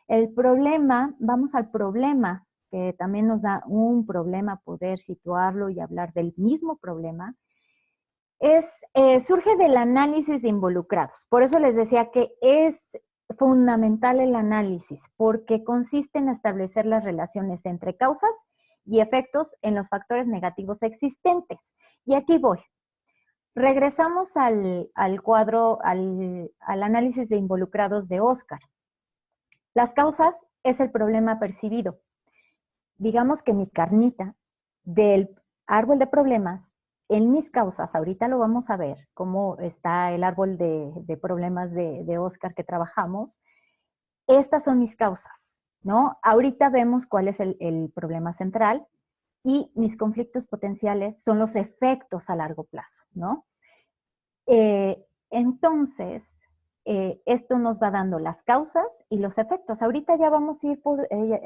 El problema, vamos al problema, que también nos da un problema poder situarlo y hablar del mismo problema, surge del análisis de involucrados. Por eso les decía que es fundamental el análisis, porque consiste en establecer las relaciones entre causas y efectos en los factores negativos existentes. Y aquí voy. Regresamos al cuadro, al análisis de involucrados de Óscar. Las causas es el problema percibido. Digamos que mi carnita del árbol de problemas, en mis causas, ahorita lo vamos a ver, cómo está el árbol de problemas de Óscar que trabajamos. Estas son mis causas, ¿no? Ahorita vemos cuál es el problema central y mis conflictos potenciales son los efectos a largo plazo, ¿no? Entonces, esto nos va dando las causas y los efectos. Ahorita ya vamos a ir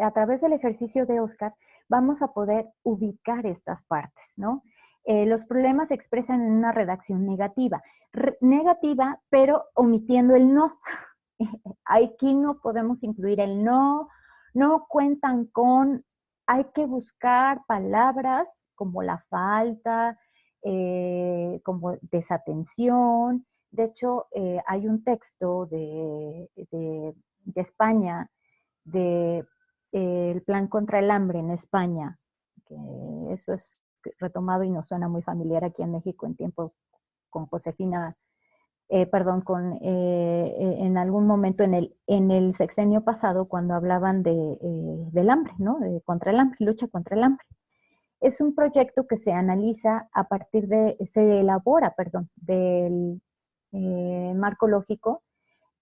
a través del ejercicio de Óscar, vamos a poder ubicar estas partes, ¿no? Los problemas se expresan en una redacción negativa. Negativa, pero omitiendo el no. Aquí no podemos incluir el no, no cuentan con, hay que buscar palabras como la falta, como desatención, De hecho, hay un texto de España, el Plan contra el Hambre en España, que eso es retomado y nos suena muy familiar aquí en México en tiempos con Josefina, en algún momento en el sexenio pasado, cuando hablaban del hambre, ¿no? Contra el hambre, lucha contra el hambre. Es un proyecto que se analiza a partir se elabora, perdón, del marco lógico,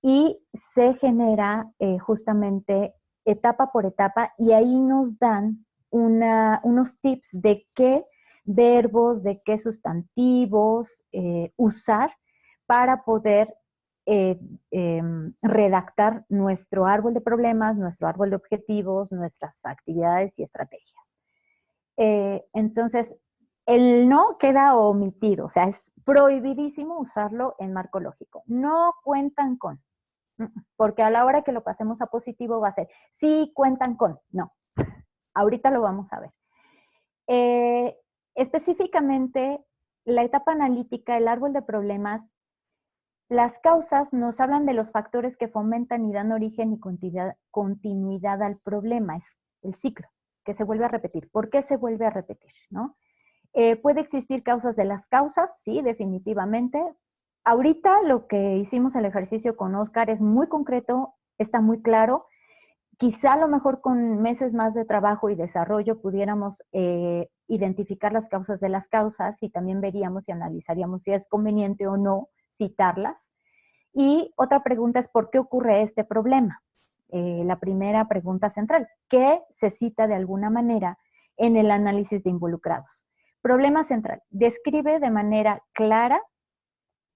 y se genera justamente etapa por etapa, y ahí nos dan unos tips de qué verbos, de qué sustantivos usar para poder redactar nuestro árbol de problemas, nuestro árbol de objetivos, nuestras actividades y estrategias. Entonces, el no queda omitido, o sea, es prohibidísimo usarlo en marco lógico. No cuentan con, porque a la hora que lo pasemos a positivo va a ser, sí cuentan con, no. Ahorita lo vamos a ver. Específicamente, la etapa analítica, el árbol de problemas, las causas nos hablan de los factores que fomentan y dan origen y continuidad al problema, es el ciclo que se vuelve a repetir. ¿Por qué se vuelve a repetir? ¿No? ¿Puede existir causas de las causas? Sí, definitivamente. Ahorita lo que hicimos el ejercicio con Oscar es muy concreto, está muy claro. Quizá a lo mejor con meses más de trabajo y desarrollo pudiéramos identificar las causas de las causas, y también veríamos y analizaríamos si es conveniente o no citarlas. Y otra pregunta es, ¿por qué ocurre este problema? La primera pregunta central, ¿qué se cita de alguna manera en el análisis de involucrados? Problema central, describe de manera clara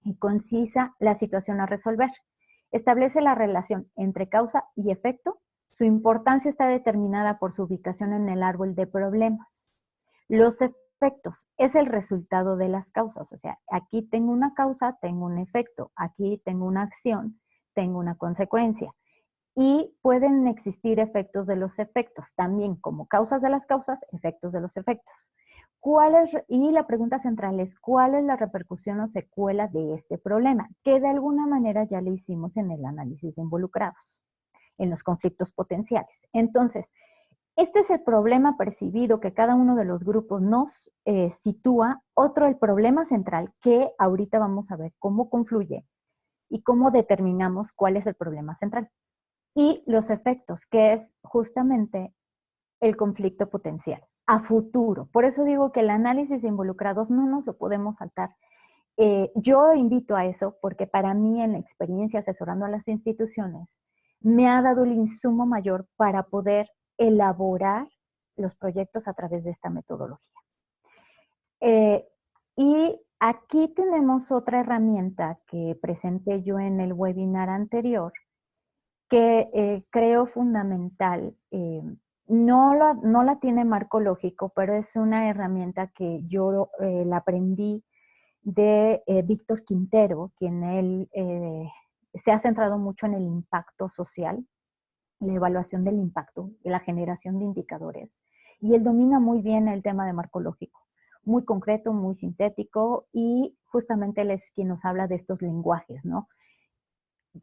y concisa la situación a resolver. Establece la relación entre causa y efecto. Su importancia está determinada por su ubicación en el árbol de problemas. Los efectos es el resultado de las causas. O sea, aquí tengo una causa, tengo un efecto. Aquí tengo una acción, tengo una consecuencia. Y pueden existir efectos de los efectos, también como causas de las causas, efectos de los efectos. Y la pregunta central es, ¿cuál es la repercusión o secuela de este problema? Que de alguna manera ya le hicimos en el análisis de involucrados, en los conflictos potenciales. Entonces, este es el problema percibido que cada uno de los grupos nos sitúa. Otro, el problema central, que ahorita vamos a ver cómo confluye y cómo determinamos cuál es el problema central. Y los efectos, que es justamente el conflicto potencial a futuro. Por eso digo que el análisis de involucrados no nos lo podemos saltar. Yo invito a eso porque para mí, en la experiencia asesorando a las instituciones, me ha dado el insumo mayor para poder elaborar los proyectos a través de esta metodología. Y aquí tenemos otra herramienta que presenté yo en el webinar anterior, que creo fundamental. No la tiene marco lógico, pero es una herramienta que yo la aprendí de Víctor Quintero, quien él se ha centrado mucho en el impacto social, la evaluación del impacto y la generación de indicadores. Y él domina muy bien el tema de marco lógico, muy concreto, muy sintético, y justamente él es quien nos habla de estos lenguajes, ¿no?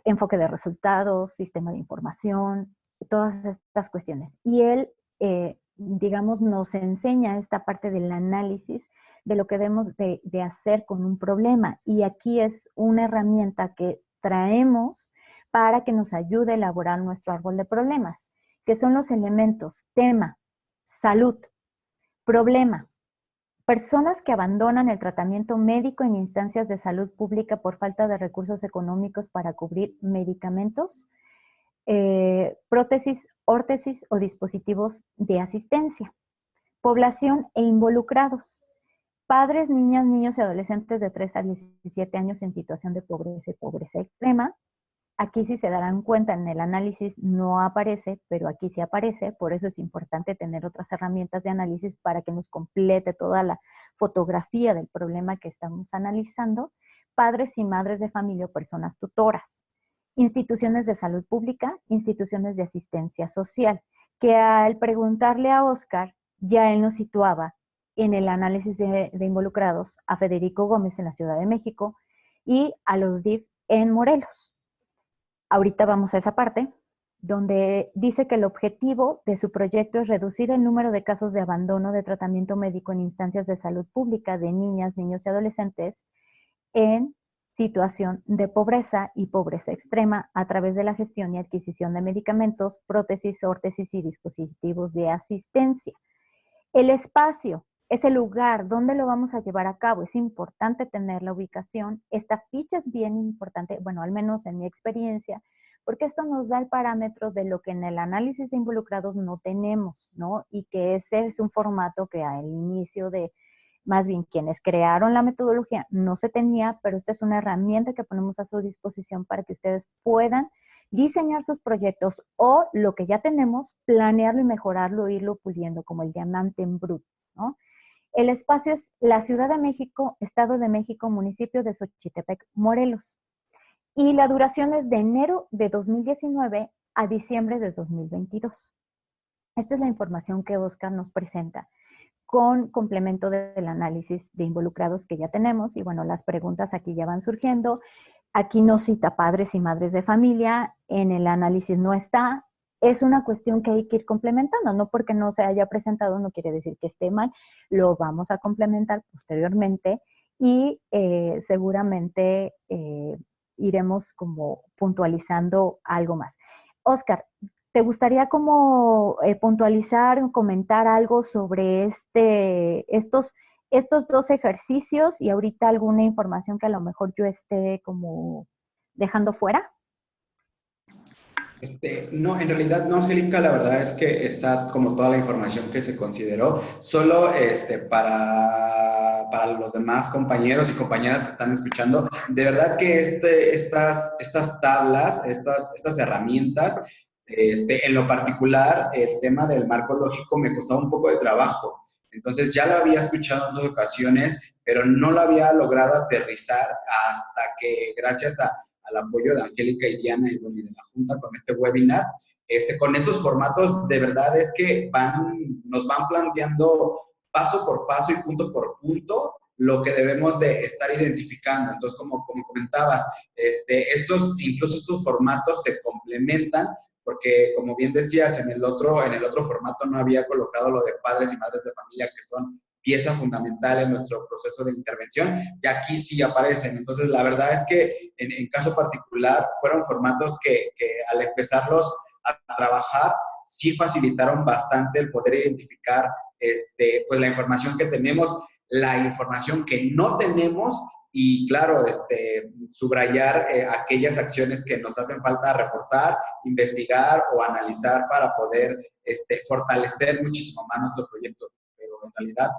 Enfoque de resultados, sistema de información, todas estas cuestiones. Y él, digamos, nos enseña esta parte del análisis de lo que debemos de hacer con un problema. Y aquí es una herramienta que traemos para que nos ayude a elaborar nuestro árbol de problemas, que son los elementos: tema, salud, problema, personas que abandonan el tratamiento médico en instancias de salud pública por falta de recursos económicos para cubrir medicamentos, prótesis, órtesis o dispositivos de asistencia. Población e involucrados: padres, niñas, niños y adolescentes de 3 a 17 años en situación de pobreza y pobreza extrema. Aquí, si se darán cuenta, en el análisis no aparece, pero aquí sí aparece. Por eso es importante tener otras herramientas de análisis para que nos complete toda la fotografía del problema que estamos analizando. Padres y madres de familia o personas tutoras. Instituciones de salud pública, instituciones de asistencia social, que al preguntarle a Oscar, ya él nos situaba en el análisis de involucrados a Federico Gómez en la Ciudad de México, y a los DIF en Morelos. Ahorita vamos a esa parte, donde dice que el objetivo de su proyecto es reducir el número de casos de abandono de tratamiento médico en instancias de salud pública de niñas, niños y adolescentes en situación de pobreza y pobreza extrema a través de la gestión y adquisición de medicamentos, prótesis, órtesis y dispositivos de asistencia. El espacio es el lugar donde lo vamos a llevar a cabo. Es importante tener la ubicación. Esta ficha es bien importante, bueno, al menos en mi experiencia, porque esto nos da el parámetro de lo que en el análisis de involucrados no tenemos, ¿no? Y que ese es un formato que al inicio de, más bien quienes crearon la metodología no se tenía, pero esta es una herramienta que ponemos a su disposición para que ustedes puedan diseñar sus proyectos o lo que ya tenemos, planearlo y mejorarlo, irlo puliendo como el diamante en bruto, ¿no? El espacio es la Ciudad de México, Estado de México, municipio de Xochitepec, Morelos. Y la duración es de enero de 2019 a diciembre de 2022. Esta es la información que Oscar nos presenta con complemento del análisis de involucrados que ya tenemos. Y bueno, las preguntas aquí ya van surgiendo. Aquí no cita padres y madres de familia, en el análisis no está. Es una cuestión que hay que ir complementando, no porque no se haya presentado no quiere decir que esté mal, lo vamos a complementar posteriormente y seguramente iremos como puntualizando algo más. Oscar, ¿te gustaría como puntualizar o comentar algo sobre estos dos ejercicios y ahorita alguna información que a lo mejor yo esté como dejando fuera? No, en realidad no, Angélica, la verdad es que está como toda la información que se consideró, solo para los demás compañeros y compañeras que están escuchando, de verdad que estas tablas, estas herramientas, en lo particular, el tema del marco lógico me costaba un poco de trabajo. Entonces ya lo había escuchado en dos ocasiones, pero no lo había logrado aterrizar hasta que gracias al apoyo de Angélica y Diana y de la Junta con este webinar. Con estos formatos, de verdad es que nos van planteando paso por paso y punto por punto lo que debemos de estar identificando. Entonces, como comentabas, incluso estos formatos se complementan porque, como bien decías, en el otro formato no había colocado lo de padres y madres de familia, que son pieza fundamental en nuestro proceso de intervención, y aquí sí aparecen. Entonces, la verdad es que en caso particular fueron formatos que al empezarlos a trabajar, sí facilitaron bastante el poder identificar pues la información que tenemos, la información que no tenemos y, claro, subrayar aquellas acciones que nos hacen falta reforzar, investigar o analizar para poder fortalecer muchísimo más nuestro proyecto. Pero en realidad,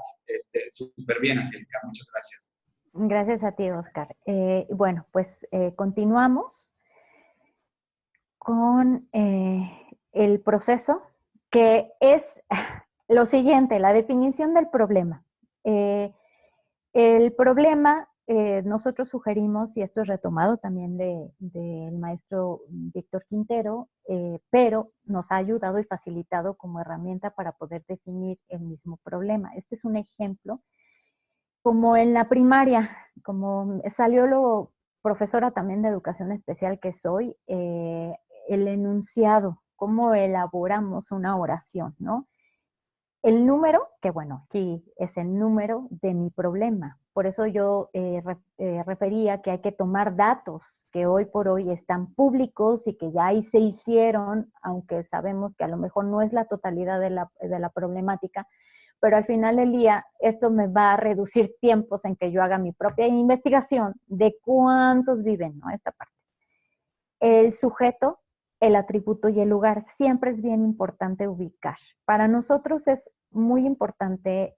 súper bien, Angélica. Muchas gracias. Gracias a ti, Oscar. Bueno, pues continuamos con el proceso, que es lo siguiente, la definición del problema. El problema, nosotros sugerimos, y esto es retomado también del maestro Víctor Quintero, pero nos ha ayudado y facilitado como herramienta para poder definir el mismo problema. Este es un ejemplo, como en la primaria, como salió lo profesora también de educación especial que soy, el enunciado, cómo elaboramos una oración, ¿no? El número, que bueno, aquí es el número de mi problema. Por eso yo refería que hay que tomar datos que hoy por hoy están públicos y que ya ahí se hicieron, aunque sabemos que a lo mejor no es la totalidad de la problemática, pero al final del día esto me va a reducir tiempos en que yo haga mi propia investigación de cuántos viven, ¿no? Esta parte. El sujeto, el atributo y el lugar, siempre es bien importante ubicar. Para nosotros es muy importante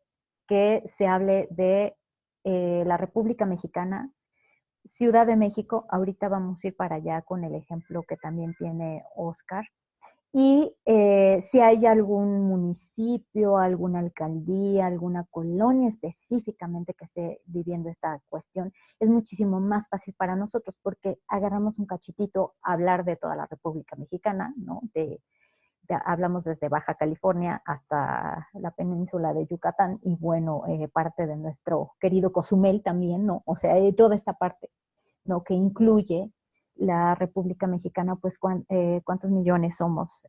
que se hable de la República Mexicana, Ciudad de México. Ahorita vamos a ir para allá con el ejemplo que también tiene Oscar. Y si hay algún municipio, alguna alcaldía, alguna colonia específicamente que esté viviendo esta cuestión, es muchísimo más fácil para nosotros porque agarramos un cachitito a hablar de toda la República Mexicana, ¿no? Hablamos desde Baja California hasta la península de Yucatán y bueno, parte de nuestro querido Cozumel también, ¿no? O sea, toda esta parte. ¿no? Que incluye la República Mexicana, pues cuántos millones somos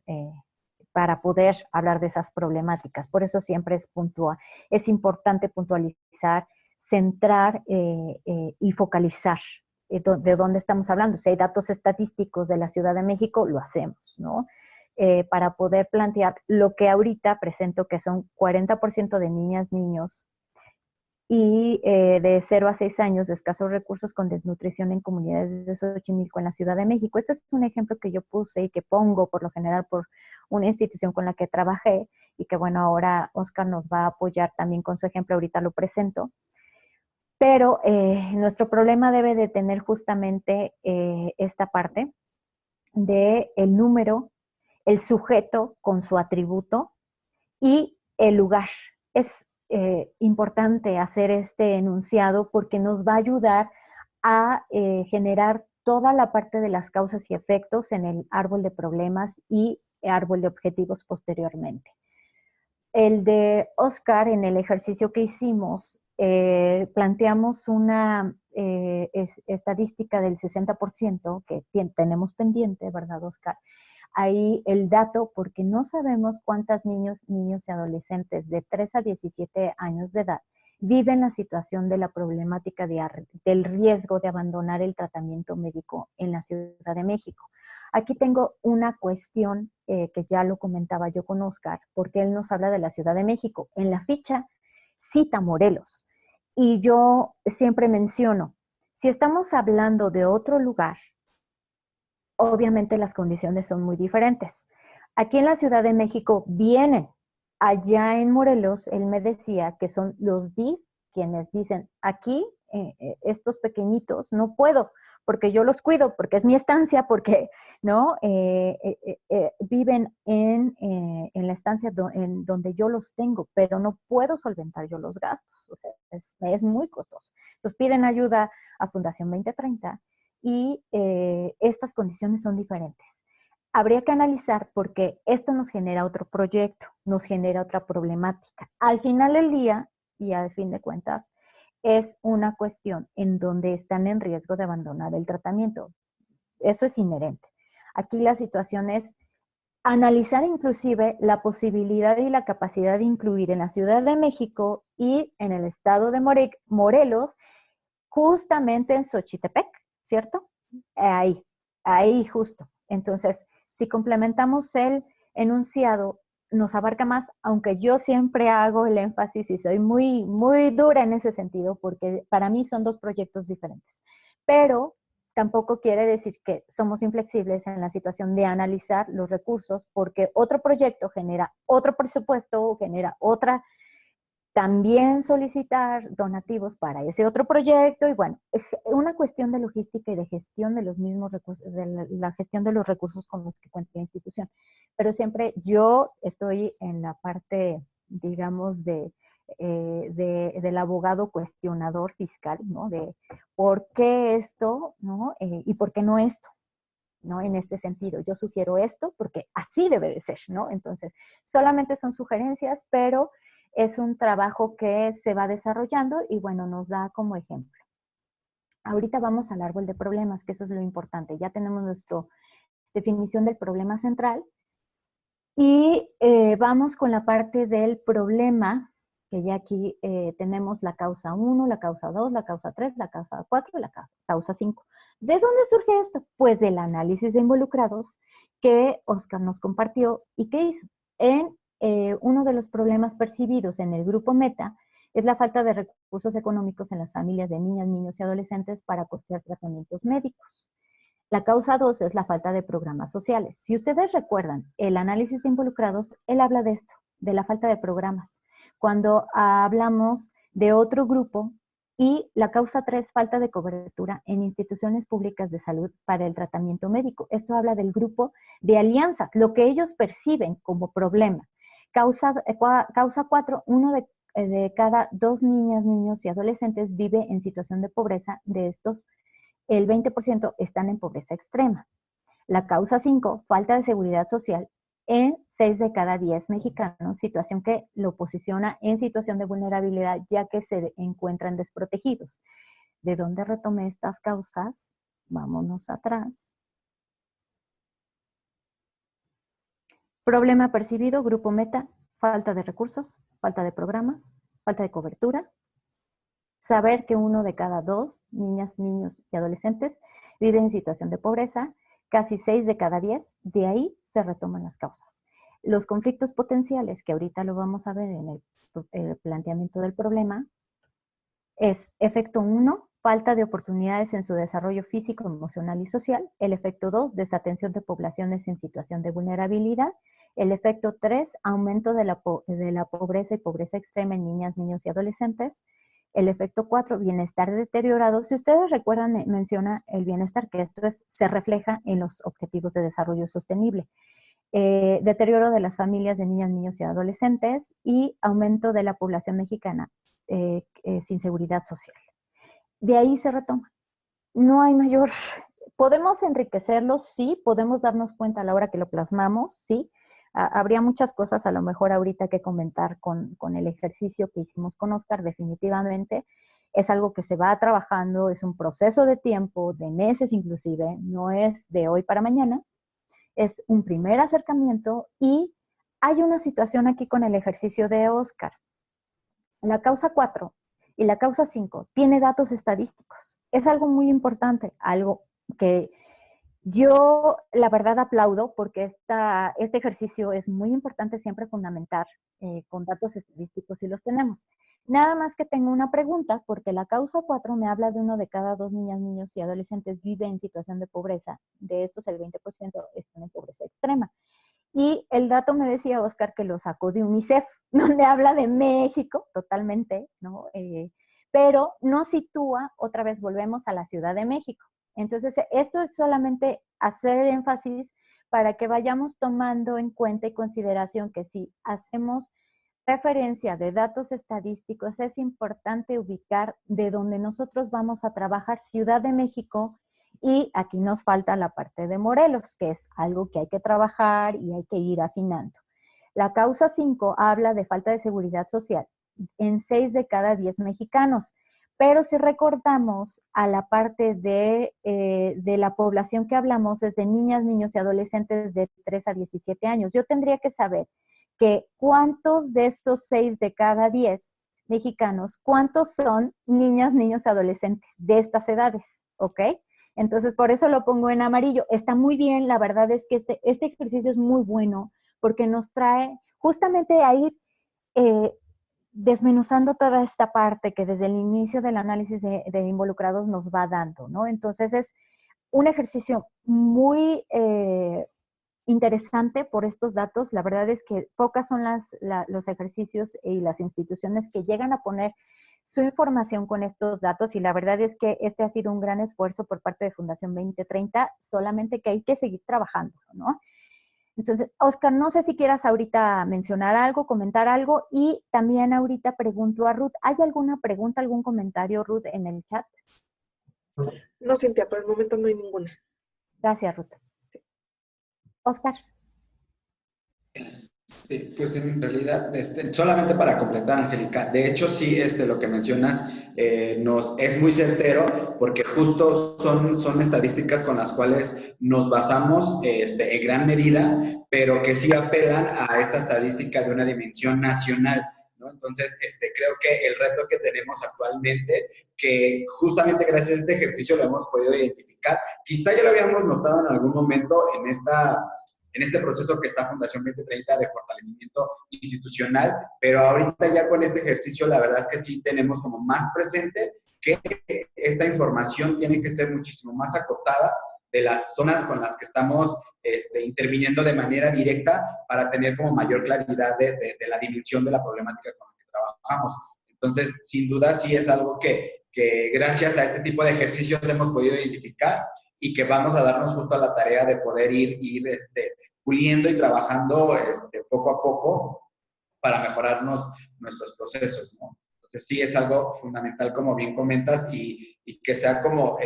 para poder hablar de esas problemáticas. Por eso siempre es importante puntualizar, centrar y focalizar de dónde estamos hablando. Si hay datos estadísticos de la Ciudad de México, lo hacemos, ¿no? Para poder plantear lo que ahorita presento, que son 40% de niñas, niños, y de 0 a 6 años de escasos recursos con desnutrición en comunidades de Xochimilco en la Ciudad de México. Este es un ejemplo que yo puse y que pongo por lo general por una institución con la que trabajé y que bueno, ahora Oscar nos va a apoyar también con su ejemplo, ahorita lo presento. Pero nuestro problema debe de tener justamente esta parte de el número, el sujeto con su atributo y el lugar. Es importante hacer este enunciado porque nos va a ayudar a generar toda la parte de las causas y efectos en el árbol de problemas y árbol de objetivos posteriormente. El de Oscar, en el ejercicio que hicimos, planteamos una estadística del 60% que tenemos pendiente, ¿verdad, Oscar? Ahí el dato, porque no sabemos cuántas niños y adolescentes de 3 a 17 años de edad viven la situación de la problemática del riesgo de abandonar el tratamiento médico en la Ciudad de México. Aquí tengo una cuestión que ya lo comentaba yo con Oscar, porque él nos habla de la Ciudad de México. En la ficha cita Morelos. Y yo siempre menciono, si estamos hablando de otro lugar, obviamente las condiciones son muy diferentes. Aquí en la Ciudad de México vienen, allá en Morelos, él me decía que son los DIF quienes dicen, aquí estos pequeñitos no puedo, porque yo los cuido, porque es mi estancia, porque no viven en la estancia en donde yo los tengo, pero no puedo solventar yo los gastos, o sea, es muy costoso. Entonces piden ayuda a Fundación 2030 y estas condiciones son diferentes. Habría que analizar porque esto nos genera otro proyecto, nos genera otra problemática. Al final del día, y al fin de cuentas, es una cuestión en donde están en riesgo de abandonar el tratamiento. Eso es inherente. Aquí la situación es analizar inclusive la posibilidad y la capacidad de incluir en la Ciudad de México y en el estado de Morelos, justamente en Xochitepec, ¿cierto? Ahí justo. Entonces, si complementamos el enunciado, nos abarca más, aunque yo siempre hago el énfasis y soy muy, muy dura en ese sentido, porque para mí son dos proyectos diferentes. Pero tampoco quiere decir que somos inflexibles en la situación de analizar los recursos, porque otro proyecto genera otro presupuesto, genera otra también solicitar donativos para ese otro proyecto y bueno, una cuestión de logística y de gestión de los mismos recursos, de la gestión de los recursos con los que cuenta la institución. Pero siempre yo estoy en la parte, digamos, del abogado cuestionador fiscal, ¿no? De por qué esto, ¿no? Y por qué no esto. ¿No? En este sentido, yo sugiero esto porque así debe de ser, ¿no? Entonces, solamente son sugerencias, pero es un trabajo que se va desarrollando y bueno, nos da como ejemplo. Ahorita vamos al árbol de problemas, que eso es lo importante. Ya tenemos nuestra definición del problema central y vamos con la parte del problema, que ya aquí tenemos la causa 1, la causa 2, la causa 3, la causa 4 y la causa 5. ¿De dónde surge esto? Pues del análisis de involucrados que Oscar nos compartió y que hizo. En uno de los problemas percibidos en el grupo Meta es la falta de recursos económicos en las familias de niñas, niños y adolescentes para costear tratamientos médicos. La causa 2 es la falta de programas sociales. Si ustedes recuerdan el análisis de involucrados, él habla de esto, de la falta de programas. Cuando hablamos de otro grupo y la causa 3, falta de cobertura en instituciones públicas de salud para el tratamiento médico. Esto habla del grupo de alianzas, lo que ellos perciben como problema. Causa 4, uno de cada 2 niñas, niños y adolescentes vive en situación de pobreza. De estos, el 20% están en pobreza extrema. La causa 5, falta de seguridad social en 6 de cada 10 mexicanos, situación que lo posiciona en situación de vulnerabilidad ya que se encuentran desprotegidos. ¿De dónde retomé estas causas? Vámonos atrás. Problema percibido, grupo meta, falta de recursos, falta de programas, falta de cobertura. Saber que 1 de cada 2 niñas, niños y adolescentes vive en situación de pobreza, casi 6 de cada 10, de ahí se retoman las causas. Los conflictos potenciales, que ahorita lo vamos a ver en el planteamiento del problema, es efecto 1, falta de oportunidades en su desarrollo físico, emocional y social. El efecto 2, desatención de poblaciones en situación de vulnerabilidad. El efecto 3, aumento de la pobreza y pobreza extrema en niñas, niños y adolescentes. El efecto 4, bienestar deteriorado. Si ustedes recuerdan, menciona el bienestar, que esto se refleja en los objetivos de desarrollo sostenible. Deterioro de las familias de niñas, niños y adolescentes y aumento de la población mexicana sin seguridad social. De ahí se retoma. No hay mayor... ¿Podemos enriquecerlo? Sí. ¿Podemos darnos cuenta a la hora que lo plasmamos? Sí. Habría muchas cosas a lo mejor ahorita que comentar con el ejercicio que hicimos con Oscar, definitivamente. Es algo que se va trabajando, es un proceso de tiempo, de meses inclusive, no es de hoy para mañana. Es un primer acercamiento y hay una situación aquí con el ejercicio de Oscar. La causa 4 y la causa 5 tiene datos estadísticos. Es algo muy importante, algo que yo la verdad aplaudo porque este ejercicio es muy importante siempre fundamentar con datos estadísticos si los tenemos. Nada más que tengo una pregunta, porque la causa 4 me habla de 1 de cada 2 niñas, niños y adolescentes vive en situación de pobreza. De estos el 20% están en pobreza extrema. Y el dato me decía Oscar que lo sacó de UNICEF, donde habla de México totalmente, ¿no? Pero no sitúa, otra vez volvemos a la Ciudad de México. Entonces, esto es solamente hacer énfasis para que vayamos tomando en cuenta y consideración que si hacemos referencia de datos estadísticos, es importante ubicar de donde nosotros vamos a trabajar Ciudad de México, y aquí nos falta la parte de Morelos, que es algo que hay que trabajar y hay que ir afinando. La causa 5 habla de falta de seguridad social en 6 de cada 10 mexicanos. Pero si recordamos a la parte de la población que hablamos, es de niñas, niños y adolescentes de 3 a 17 años. Yo tendría que saber que cuántos de estos 6 de cada 10 mexicanos, cuántos son niñas, niños y adolescentes de estas edades, ¿ok? Entonces, por eso lo pongo en amarillo. Está muy bien, la verdad es que este ejercicio es muy bueno porque nos trae justamente a ir desmenuzando toda esta parte que desde el inicio del análisis de involucrados nos va dando, ¿no? Entonces es un ejercicio muy interesante por estos datos. La verdad es que pocas son los ejercicios y las instituciones que llegan a poner su información con estos datos, y la verdad es que este ha sido un gran esfuerzo por parte de Fundación 2030, solamente que hay que seguir trabajando, ¿no? Entonces, Oscar, no sé si quieras ahorita mencionar algo, comentar algo, y también ahorita pregunto a Ruth, ¿hay alguna pregunta, algún comentario, Ruth, en el chat? No, Cintia, por el momento no hay ninguna. Gracias, Ruth. Oscar. Sí, pues en realidad, solamente para completar, Angélica, de hecho sí, lo que mencionas es muy certero, porque justo son estadísticas con las cuales nos basamos en gran medida, pero que sí apelan a esta estadística de una dimensión nacional, ¿no? Entonces, creo que el reto que tenemos actualmente, que justamente gracias a este ejercicio lo hemos podido identificar, quizá ya lo habíamos notado en algún momento en este proceso que está Fundación 2030 de fortalecimiento institucional, pero ahorita ya con este ejercicio la verdad es que sí tenemos como más presente que esta información tiene que ser muchísimo más acotada de las zonas con las que estamos interviniendo de manera directa para tener como mayor claridad de la dimensión de la problemática con la que trabajamos. Entonces, sin duda sí es algo que gracias a este tipo de ejercicios hemos podido identificar y que vamos a darnos justo a la tarea de poder ir puliendo y trabajando poco a poco para mejorarnos nuestros procesos, ¿no? Entonces sí es algo fundamental, como bien comentas, y que sea como,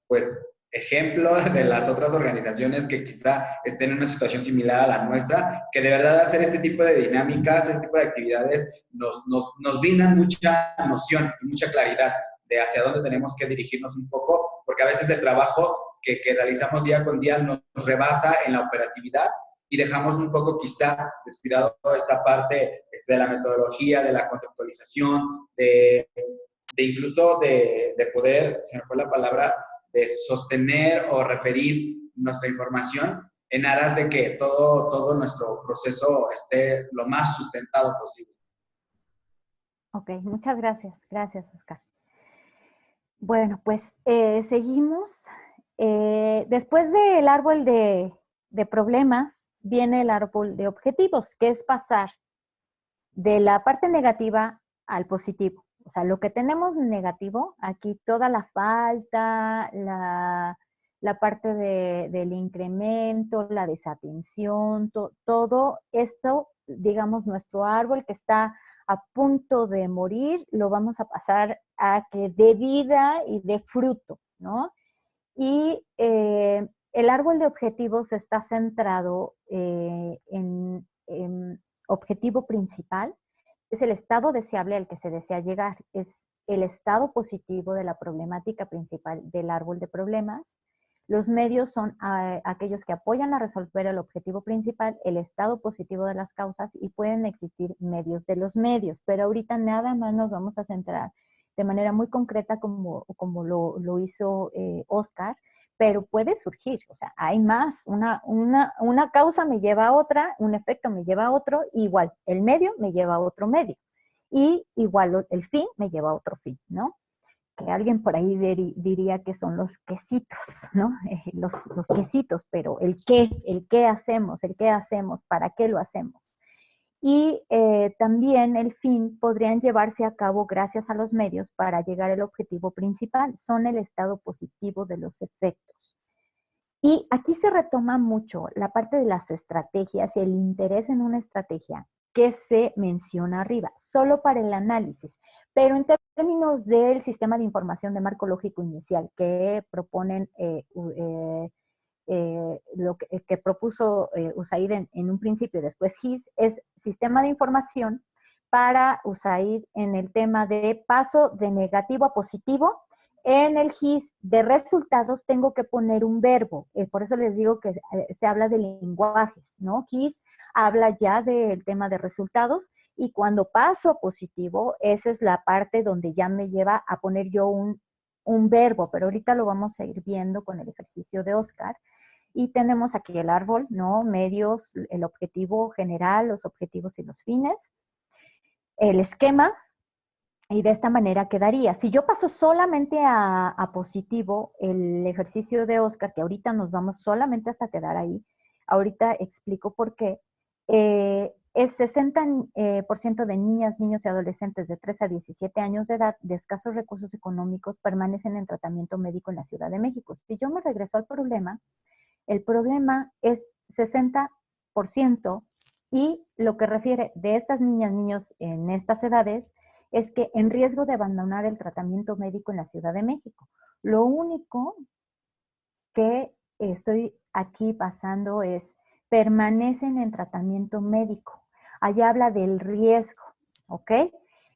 pues, ejemplo de las otras organizaciones que quizá estén en una situación similar a la nuestra, que de verdad hacer este tipo de dinámicas, este tipo de actividades nos brindan mucha noción y mucha claridad de hacia dónde tenemos que dirigirnos un poco, porque a veces el trabajo que realizamos día con día nos rebasa en la operatividad y dejamos un poco quizá descuidado esta parte de la metodología, de la conceptualización, de incluso de poder, se me fue la palabra, de sostener o referir nuestra información en aras de que todo nuestro proceso esté lo más sustentado posible. Ok, muchas gracias. Gracias, Oscar. Bueno, pues seguimos. Después del árbol de problemas, viene el árbol de objetivos, que es pasar de la parte negativa al positivo. O sea, lo que tenemos negativo, aquí toda la falta, la parte del incremento, la desatención, todo esto, digamos, nuestro árbol que está a punto de morir, lo vamos a pasar a que dé vida y dé fruto, ¿no? Y el árbol de objetivos está centrado en objetivo principal, es el estado deseable al que se desea llegar, es el estado positivo de la problemática principal del árbol de problemas. Los medios son aquellos que apoyan a resolver el objetivo principal, el estado positivo de las causas, y pueden existir medios de los medios, pero ahorita nada más nos vamos a centrar de manera muy concreta como lo hizo Oscar, pero puede surgir, o sea, hay más, una causa me lleva a otra, un efecto me lleva a otro, igual el medio me lleva a otro medio, y igual el fin me lleva a otro fin, ¿no? Que alguien por ahí diría que son los quesitos, ¿no? Los quesitos, pero el qué hacemos, para qué lo hacemos. Y también el fin podrían llevarse a cabo gracias a los medios para llegar al objetivo principal. Son el estado positivo de los efectos. Y aquí se retoma mucho la parte de las estrategias y el interés en una estrategia que se menciona arriba, solo para el análisis. Pero en términos del sistema de información de marco lógico inicial que proponen lo que propuso USAID en un principio, después GIS, es sistema de información para USAID en el tema de paso de negativo a positivo. En el GIS de resultados tengo que poner un verbo, por eso les digo que se habla de lenguajes, ¿no? GIS habla ya del tema de resultados, y cuando paso a positivo, esa es la parte donde ya me lleva a poner yo un verbo, pero ahorita lo vamos a ir viendo con el ejercicio de Oscar. Y tenemos aquí el árbol, ¿no? Medios, el objetivo general, los objetivos y los fines, el esquema, y de esta manera quedaría. Si yo paso solamente a positivo, el ejercicio de Oscar, que ahorita nos vamos solamente hasta quedar ahí, ahorita explico por qué, es 60% de niñas, niños y adolescentes de 3 a 17 años de edad de escasos recursos económicos permanecen en tratamiento médico en la Ciudad de México. Si yo me regreso al problema, el problema es 60%, y lo que refiere de estas niñas, niños en estas edades es que en riesgo de abandonar el tratamiento médico en la Ciudad de México. Lo único que estoy aquí pasando es permanecen en tratamiento médico. Allá habla del riesgo, ¿ok?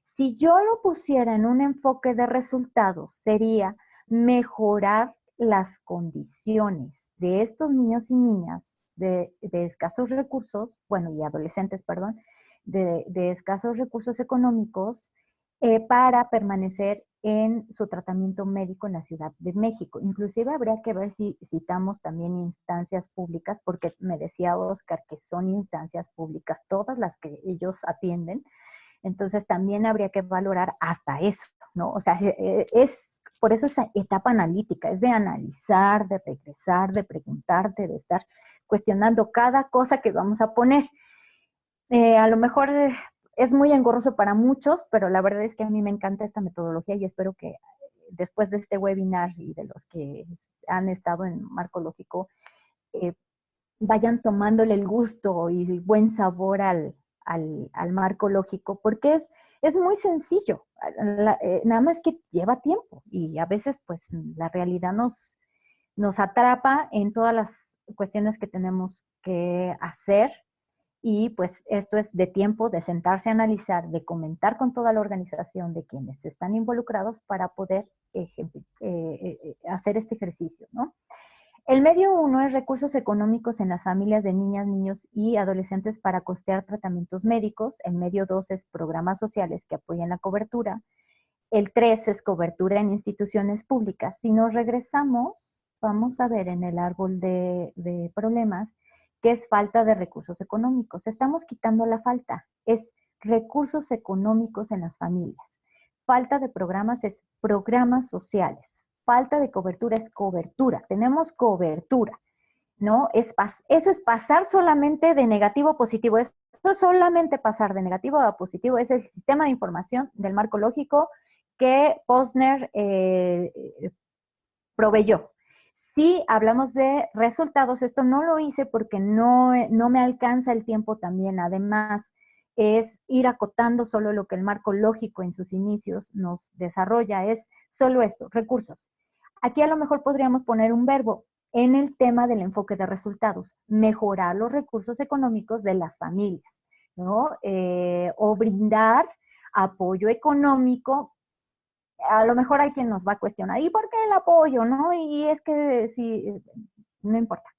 Si yo lo pusiera en un enfoque de resultados, sería mejorar las condiciones de estos niños y niñas de escasos recursos, bueno, y adolescentes, perdón, de escasos recursos económicos para permanecer en su tratamiento médico en la Ciudad de México. Inclusive habría que ver si citamos también instancias públicas, porque me decía Oscar que son instancias públicas todas las que ellos atienden. Entonces también habría que valorar hasta eso, ¿no? O sea, por eso esa etapa analítica, es de analizar, de regresar, de preguntarte, de estar cuestionando cada cosa que vamos a poner. A lo mejor es muy engorroso para muchos, pero la verdad es que a mí me encanta esta metodología y espero que después de este webinar y de los que han estado en Marco Lógico, vayan tomándole el gusto y buen sabor al marco lógico, porque es muy sencillo, nada más que lleva tiempo y a veces pues la realidad nos atrapa en todas las cuestiones que tenemos que hacer Y pues esto es de tiempo de sentarse a analizar, de comentar con toda la organización de quienes están involucrados para poder hacer este ejercicio, ¿no? El medio 1 es recursos económicos en las familias de niñas, niños y adolescentes para costear tratamientos médicos. El medio 2 es programas sociales que apoyan la cobertura. El 3 es cobertura en instituciones públicas. Si nos regresamos, vamos a ver en el árbol de problemas que es falta de recursos económicos. Estamos quitando la falta. Es recursos económicos en las familias. Falta de programas es programas sociales. Falta de cobertura es cobertura. Tenemos cobertura, ¿no? Eso es pasar solamente de negativo a positivo. Esto es solamente pasar de negativo a positivo. Es el sistema de información del marco lógico que Posner proveyó. Si hablamos de resultados, esto no lo hice porque no me alcanza el tiempo también. Además, es ir acotando solo lo que el marco lógico en sus inicios nos desarrolla. Es solo esto, recursos. Aquí a lo mejor podríamos poner un verbo en el tema del enfoque de resultados. Mejorar los recursos económicos de las familias, ¿no? O brindar apoyo económico. A lo mejor hay quien nos va a cuestionar, ¿y por qué el apoyo? ¿No? Y es que sí, no importa.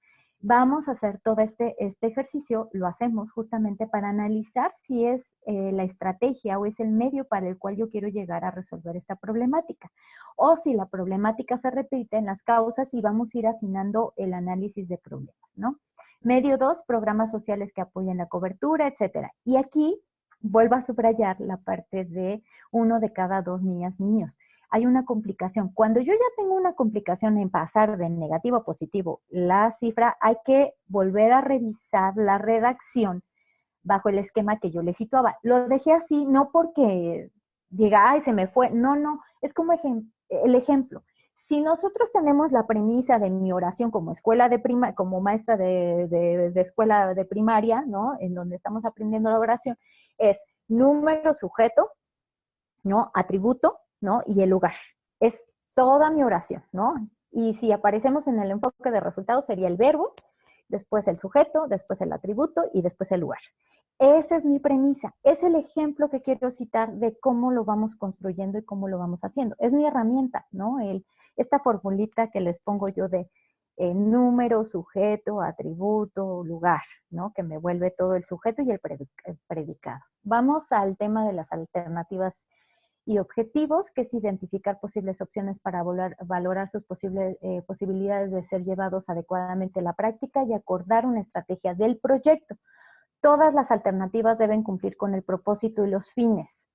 Vamos a hacer todo este ejercicio, lo hacemos justamente para analizar si es la estrategia o es el medio para el cual yo quiero llegar a resolver esta problemática. O si la problemática se repite en las causas y vamos a ir afinando el análisis de problemas, ¿no? Medio 2, programas sociales que apoyen la cobertura, etcétera. Y aquí vuelvo a subrayar la parte de 1 de cada 2 niñas, niños. Hay una complicación. Cuando yo ya tengo una complicación en pasar de negativo a positivo la cifra, hay que volver a revisar la redacción bajo el esquema que yo le situaba. Lo dejé así, no porque diga, ay, se me fue. No, no, es como el ejemplo. Si nosotros tenemos la premisa de mi oración como como maestra de escuela de primaria, ¿no? En donde estamos aprendiendo la oración, es número, sujeto, ¿no? Atributo, ¿no? Y el lugar. Es toda mi oración, ¿no? Y si aparecemos en el enfoque de resultados sería el verbo, después el sujeto, después el atributo y después el lugar. Esa es mi premisa. Es el ejemplo que quiero citar de cómo lo vamos construyendo y cómo lo vamos haciendo. Es mi herramienta, ¿no? Esta formulita que les pongo yo de número, sujeto, atributo, lugar, ¿no? Que me vuelve todo el sujeto y el predicado. Vamos al tema de las alternativas y objetivos, que es identificar posibles opciones para valorar sus posibilidades de ser llevados adecuadamente a la práctica y acordar una estrategia del proyecto. Todas las alternativas deben cumplir con el propósito y los fines.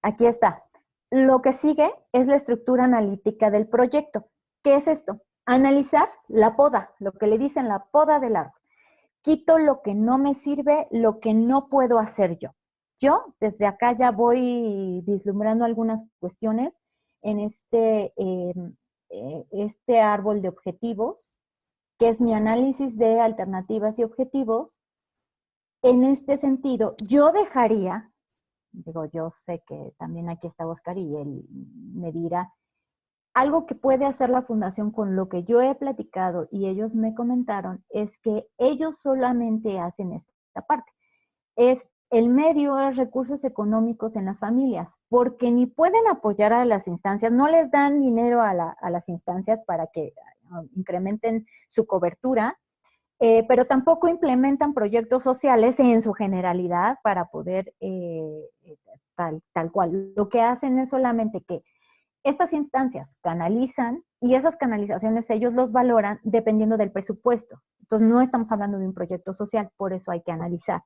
Aquí está. Lo que sigue es la estructura analítica del proyecto. ¿Qué es esto? Analizar la poda, lo que le dicen la poda del árbol. Quito lo que no me sirve, lo que no puedo hacer yo. Yo desde acá ya voy vislumbrando algunas cuestiones en este árbol de objetivos, que es mi análisis de alternativas y objetivos. En este sentido, yo dejaría, digo, yo sé que también aquí está Oscar y él me dirá, algo que puede hacer la fundación con lo que yo he platicado y ellos me comentaron es que ellos solamente hacen esta parte. El medio es recursos económicos en las familias, porque ni pueden apoyar a las instancias, no les dan dinero a las instancias para que incrementen su cobertura, pero tampoco implementan proyectos sociales en su generalidad para poder tal cual. Lo que hacen es solamente que estas instancias canalizan y esas canalizaciones ellos los valoran dependiendo del presupuesto. Entonces no estamos hablando de un proyecto social, por eso hay que analizar.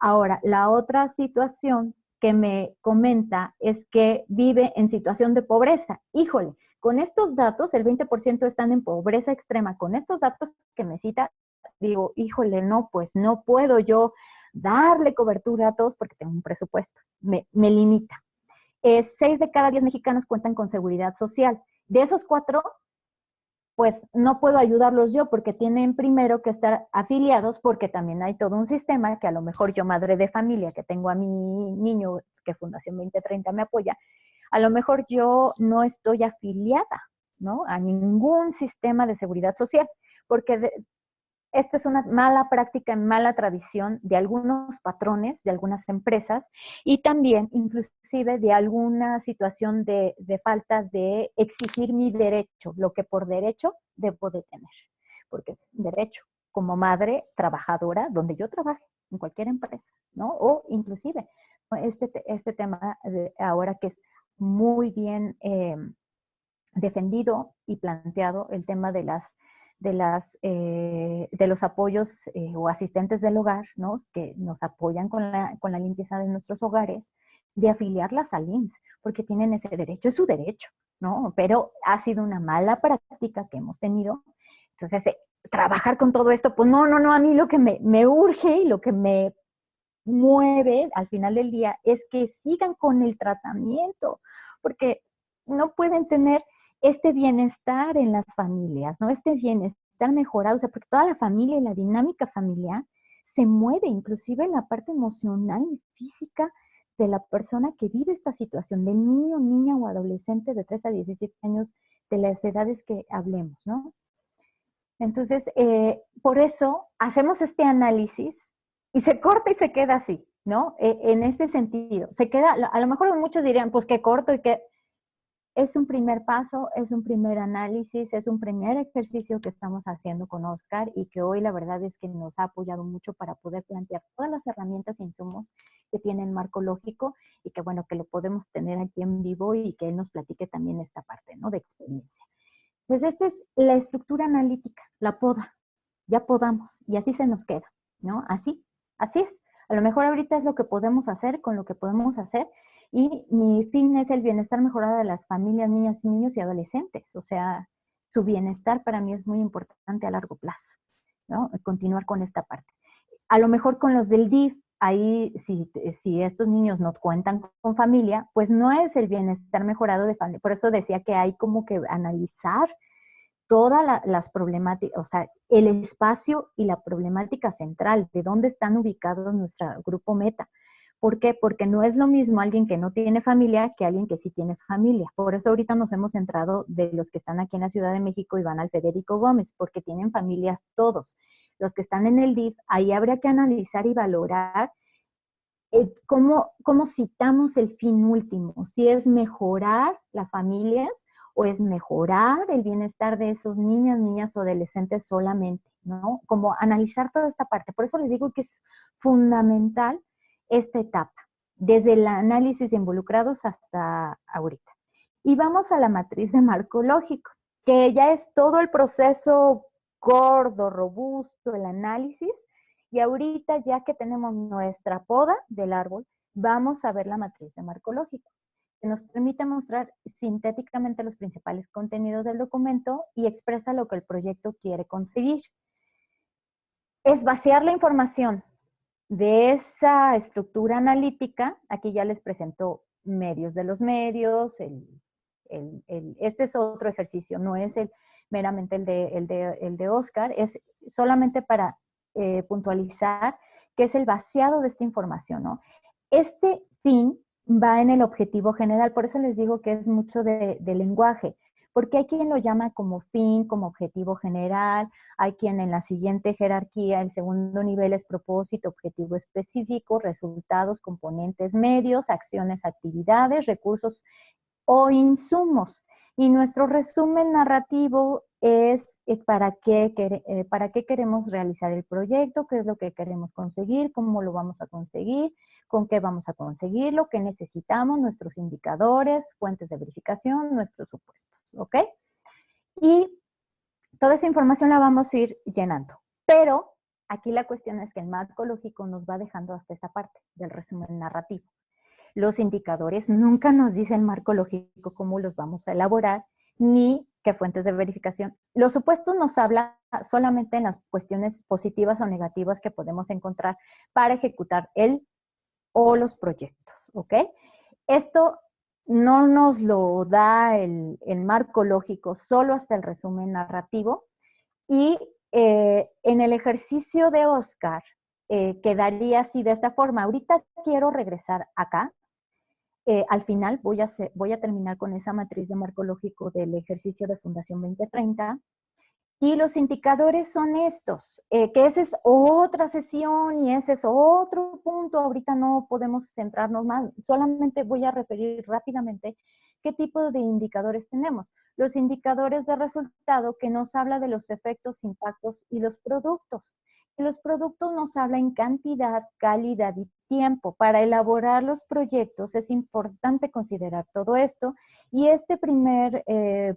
Ahora, la otra situación que me comenta es que vive en situación de pobreza. Híjole, con estos datos, el 20% están en pobreza extrema. Con estos datos que me cita, digo, híjole, no, pues no puedo yo darle cobertura a todos porque tengo un presupuesto. Me limita. 6 de cada 10 mexicanos cuentan con seguridad social. De esos 4, pues no puedo ayudarlos yo porque tienen primero que estar afiliados, porque también hay todo un sistema que a lo mejor yo, madre de familia, que tengo a mi niño, que Fundación 2030 me apoya, a lo mejor yo no estoy afiliada, ¿no? A ningún sistema de seguridad social, porque esta es una mala práctica, mala tradición de algunos patrones, de algunas empresas y también inclusive de alguna situación de falta de exigir mi derecho, lo que por derecho debo de tener. Porque derecho, como madre trabajadora, donde yo trabaje, en cualquier empresa, ¿no? O inclusive este tema de ahora que es muy bien defendido y planteado, el tema de los apoyos o asistentes del hogar, ¿no? Que nos apoyan con la limpieza de nuestros hogares, de afiliarlas al IMSS, porque tienen ese derecho, es su derecho, ¿no? Pero ha sido una mala práctica que hemos tenido. Entonces, trabajar con todo esto, pues no, a mí lo que me urge y lo que me mueve al final del día es que sigan con el tratamiento, porque no pueden tener este bienestar en las familias, ¿no? Este bienestar mejorado, o sea, porque toda la familia y la dinámica familiar se mueve, inclusive en la parte emocional y física de la persona que vive esta situación, del niño, niña o adolescente de 3 a 17 años, de las edades que hablemos, ¿no? Entonces, por eso hacemos este análisis y se corta y se queda así, ¿no? En este sentido, se queda, a lo mejor muchos dirían, pues qué corto y qué... Es un primer paso, es un primer análisis, es un primer ejercicio que estamos haciendo con Oscar y que hoy la verdad es que nos ha apoyado mucho para poder plantear todas las herramientas e insumos que tiene el marco lógico y que bueno, que lo podemos tener aquí en vivo y que él nos platique también esta parte, ¿no? De experiencia. Entonces, esta es la estructura analítica, la poda, ya podamos y así se nos queda, ¿no? Así es. A lo mejor ahorita es lo que podemos hacer con lo que podemos hacer y mi fin es el bienestar mejorado de las familias, niñas, niños y adolescentes. O sea, su bienestar para mí es muy importante a largo plazo, ¿no? Continuar con esta parte. A lo mejor con los del DIF, ahí si estos niños no cuentan con familia, pues no es el bienestar mejorado de familia. Por eso decía que hay como que analizar todas las problemáticas, o sea, el espacio y la problemática central, de dónde están ubicados nuestro grupo meta. ¿Por qué? Porque no es lo mismo alguien que no tiene familia que alguien que sí tiene familia. Por eso ahorita nos hemos centrado de los que están aquí en la Ciudad de México y van al Federico Gómez, porque tienen familias todos. Los que están en el DIF, ahí habría que analizar y valorar cómo citamos el fin último, si es mejorar las familias o es mejorar el bienestar de esos niñas o adolescentes solamente, ¿no? Como analizar toda esta parte. Por eso les digo que es fundamental esta etapa, desde el análisis de involucrados hasta ahorita. Y vamos a la matriz de marco lógico, que ya es todo el proceso gordo, robusto, el análisis. Y ahorita, ya que tenemos nuestra poda del árbol, vamos a ver la matriz de marco lógico, que nos permite mostrar sintéticamente los principales contenidos del documento y expresa lo que el proyecto quiere conseguir. Es vaciar la información de esa estructura analítica. Aquí ya les presento medios de los medios, este es otro ejercicio, no es meramente el de Oscar, es solamente para puntualizar que es el vaciado de esta información, ¿no? Este fin va en el objetivo general, por eso les digo que es mucho de lenguaje, porque hay quien lo llama como fin, como objetivo general, hay quien en la siguiente jerarquía, el segundo nivel es propósito, objetivo específico, resultados, componentes medios, acciones, actividades, recursos o insumos. Y nuestro resumen narrativo es para qué queremos realizar el proyecto, qué es lo que queremos conseguir, cómo lo vamos a conseguir, con qué vamos a conseguirlo, qué necesitamos, nuestros indicadores, fuentes de verificación, nuestros supuestos, ¿ok? Y toda esa información la vamos a ir llenando. Pero aquí la cuestión es que el marco lógico nos va dejando hasta esta parte del resumen narrativo. Los indicadores nunca nos dice el marco lógico cómo los vamos a elaborar, ni qué fuentes de verificación. Los supuestos nos habla solamente en las cuestiones positivas o negativas que podemos encontrar para ejecutar el o los proyectos, ¿ok? Esto no nos lo da el marco lógico solo hasta el resumen narrativo y en el ejercicio de Oscar quedaría así de esta forma. Ahorita quiero regresar acá. Al final voy a terminar con esa matriz de marco lógico del ejercicio de Fundación 2030 Y los indicadores son estos, que esa es otra sesión y ese es otro punto. Ahorita no podemos centrarnos más, solamente voy a referir rápidamente qué tipo de indicadores tenemos. Los indicadores de resultado, que nos habla de los efectos, impactos y los productos. Y los productos nos habla en cantidad, calidad y tiempo. Para elaborar los proyectos es importante considerar todo esto. Y este primer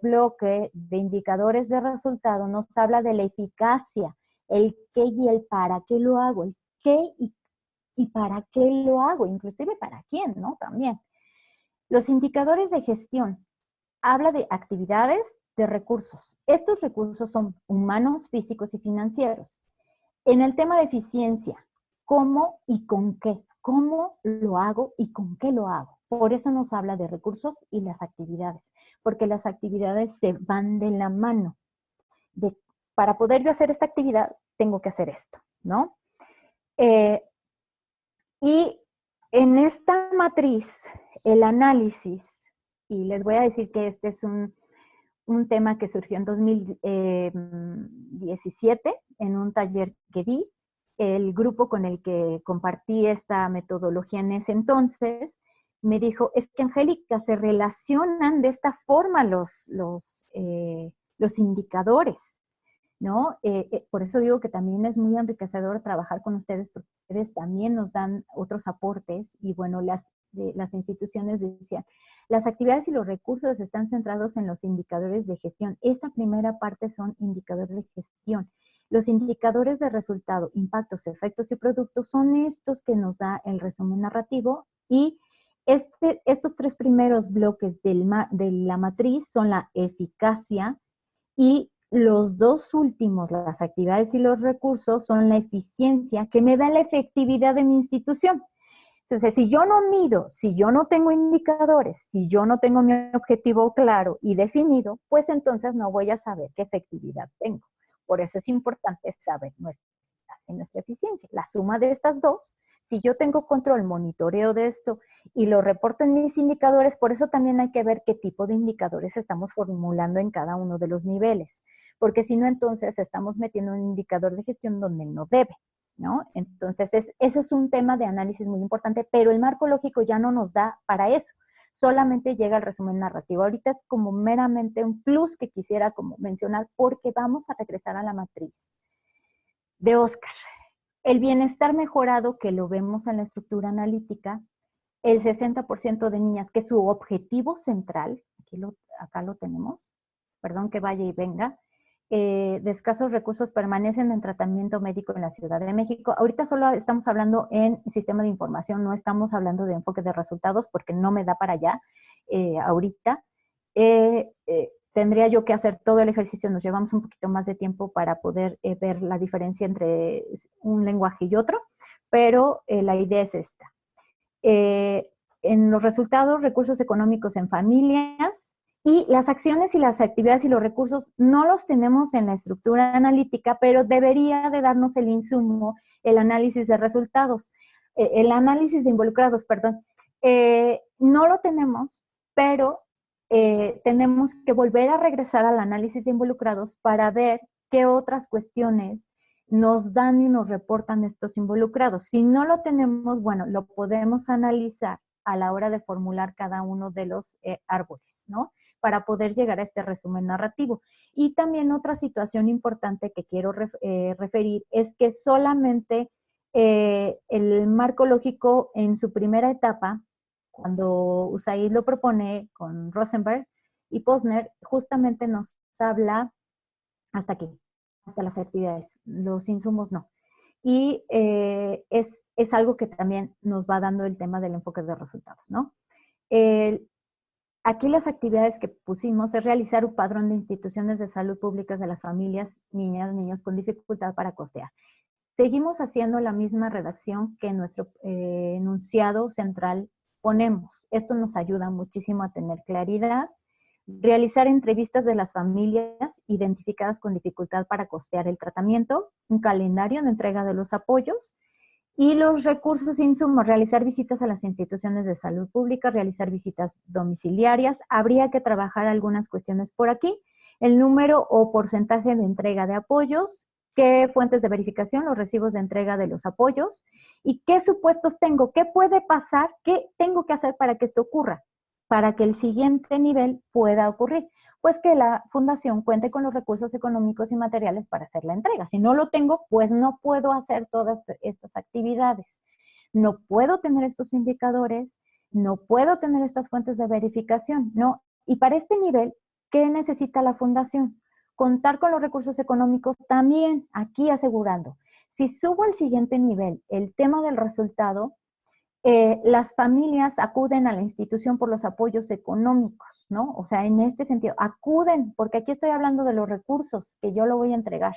bloque de indicadores de resultado nos habla de la eficacia, el qué y el para qué lo hago, el qué y para qué lo hago, inclusive para quién, ¿no? También. Los indicadores de gestión habla de actividades, de recursos. Estos recursos son humanos, físicos y financieros. En el tema de eficiencia, ¿cómo y con qué? ¿Cómo lo hago y con qué lo hago? Por eso nos habla de recursos y las actividades, porque las actividades se van de la mano. Para poder yo hacer esta actividad, tengo que hacer esto, ¿no? Y en esta matriz, el análisis, y les voy a decir que este es un tema que surgió en 2017 en un taller que di. El grupo con el que compartí esta metodología en ese entonces me dijo, es que Angélica, se relacionan de esta forma los indicadores, ¿no? Por eso digo que también es muy enriquecedor trabajar con ustedes, porque ustedes también nos dan otros aportes y bueno, las instituciones decían, las actividades y los recursos están centrados en los indicadores de gestión. Esta primera parte son indicadores de gestión. Los indicadores de resultado, impactos, efectos y productos son estos que nos da el resumen narrativo y estos tres primeros bloques de la matriz son la eficacia y los dos últimos, las actividades y los recursos, son la eficiencia que me da la efectividad de mi institución. Entonces, si yo no mido, si yo no tengo indicadores, si yo no tengo mi objetivo claro y definido, pues entonces no voy a saber qué efectividad tengo. Por eso es importante saber nuestra eficiencia. La suma de estas dos, si yo tengo control, monitoreo de esto y lo reporto en mis indicadores, por eso también hay que ver qué tipo de indicadores estamos formulando en cada uno de los niveles. Porque si no, entonces estamos metiendo un indicador de gestión donde no debe, ¿no? Entonces, eso es un tema de análisis muy importante, pero el marco lógico ya no nos da para eso. Solamente llega el resumen narrativo. Ahorita es como meramente un plus que quisiera como mencionar porque vamos a regresar a la matriz de Oscar. El bienestar mejorado, que lo vemos en la estructura analítica, el 60% de niñas, que es su objetivo central, acá lo tenemos, perdón que vaya y venga, de escasos recursos permanecen en tratamiento médico en la Ciudad de México. Ahorita solo estamos hablando en sistema de información, no estamos hablando de enfoque de resultados porque no me da para allá ahorita. Tendría yo que hacer todo el ejercicio, nos llevamos un poquito más de tiempo para poder ver la diferencia entre un lenguaje y otro, pero la idea es esta. En los resultados, recursos económicos en familias, y las acciones y las actividades y los recursos no los tenemos en la estructura analítica, pero debería de darnos el insumo, el análisis de resultados, el análisis de involucrados, perdón. No lo tenemos, pero tenemos que volver a regresar al análisis de involucrados para ver qué otras cuestiones nos dan y nos reportan estos involucrados. Si no lo tenemos, bueno, lo podemos analizar a la hora de formular cada uno de los árboles, ¿no? Para poder llegar a este resumen narrativo. Y también otra situación importante que quiero referir es que solamente el marco lógico en su primera etapa, cuando USAID lo propone con Rosenberg y Posner, justamente nos habla hasta aquí, hasta las actividades, los insumos no. Y es algo que también nos va dando el tema del enfoque de resultados, ¿no? Aquí las actividades que pusimos es realizar un padrón de instituciones de salud públicas de las familias, niñas, niños con dificultad para costear. Seguimos haciendo la misma redacción que en nuestro enunciado central ponemos. Esto nos ayuda muchísimo a tener claridad. Realizar entrevistas de las familias identificadas con dificultad para costear el tratamiento, un calendario de entrega de los apoyos, y los recursos e insumos, realizar visitas a las instituciones de salud pública, realizar visitas domiciliarias. Habría que trabajar algunas cuestiones por aquí. el número o porcentaje de entrega de apoyos, qué fuentes de verificación, los recibos de entrega de los apoyos y qué supuestos tengo, qué puede pasar, qué tengo que hacer para que esto ocurra, para que el siguiente nivel pueda ocurrir. Pues que la fundación cuente con los recursos económicos y materiales para hacer la entrega. Si no lo tengo, pues no puedo hacer todas estas actividades. No puedo tener estos indicadores, no puedo tener estas fuentes de verificación, ¿no? Y para este nivel, ¿qué necesita la fundación? Contar con los recursos económicos también, aquí asegurando. Si subo al siguiente nivel el tema del resultado, las familias acuden a la institución por los apoyos económicos, ¿no? O sea, en este sentido, acuden, porque aquí estoy hablando de los recursos que yo lo voy a entregar.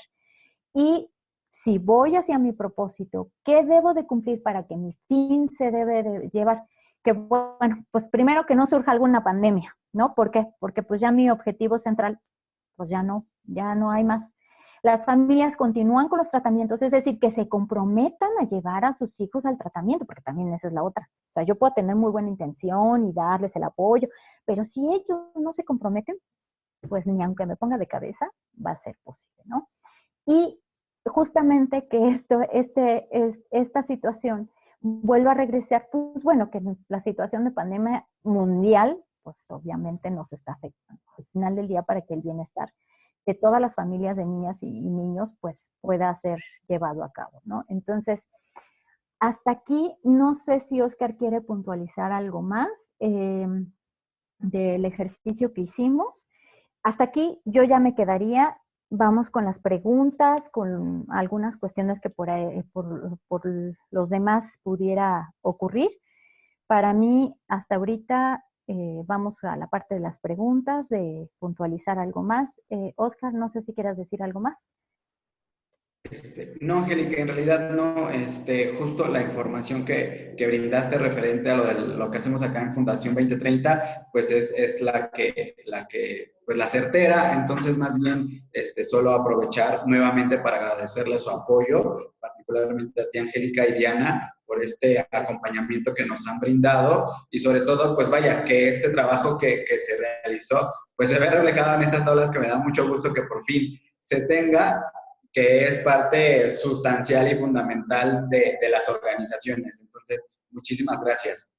Y si voy hacia mi propósito, ¿qué debo de cumplir para que mi fin se debe de llevar? Que bueno, pues primero que no surja alguna pandemia, ¿no? ¿Por qué? Porque pues ya mi objetivo central, pues ya no hay más. Las familias continúan con los tratamientos, es decir, que se comprometan a llevar a sus hijos al tratamiento, porque también esa es la otra. O sea, yo puedo tener muy buena intención y darles el apoyo, pero si ellos no se comprometen, pues ni aunque me ponga de cabeza, va a ser posible, ¿no? Y justamente que esta situación vuelva a regresar, pues bueno, que la situación de pandemia mundial, pues obviamente nos está afectando. Al final del día, para que el bienestar de todas las familias de niñas y niños, pues pueda ser llevado a cabo, ¿no? Entonces, hasta aquí, no sé si Oscar quiere puntualizar algo más del ejercicio que hicimos. Hasta aquí yo ya me quedaría. Vamos con las preguntas, con algunas cuestiones que por los demás pudiera ocurrir. Para mí, hasta ahorita, vamos a la parte de las preguntas, de puntualizar algo más. Oscar, no sé si quieras decir algo más. No, Angélica, en realidad no. Justo la información que brindaste referente a lo que hacemos acá en Fundación 2030, pues es pues la certera. Entonces, más bien, solo aprovechar nuevamente para agradecerle su apoyo, particularmente a ti, Angélica y Diana, por este acompañamiento que nos han brindado y sobre todo, pues vaya, que este trabajo que se realizó, pues se ve reflejado en estas tablas que me da mucho gusto que por fin se tenga, que es parte sustancial y fundamental de las organizaciones. Entonces, muchísimas gracias.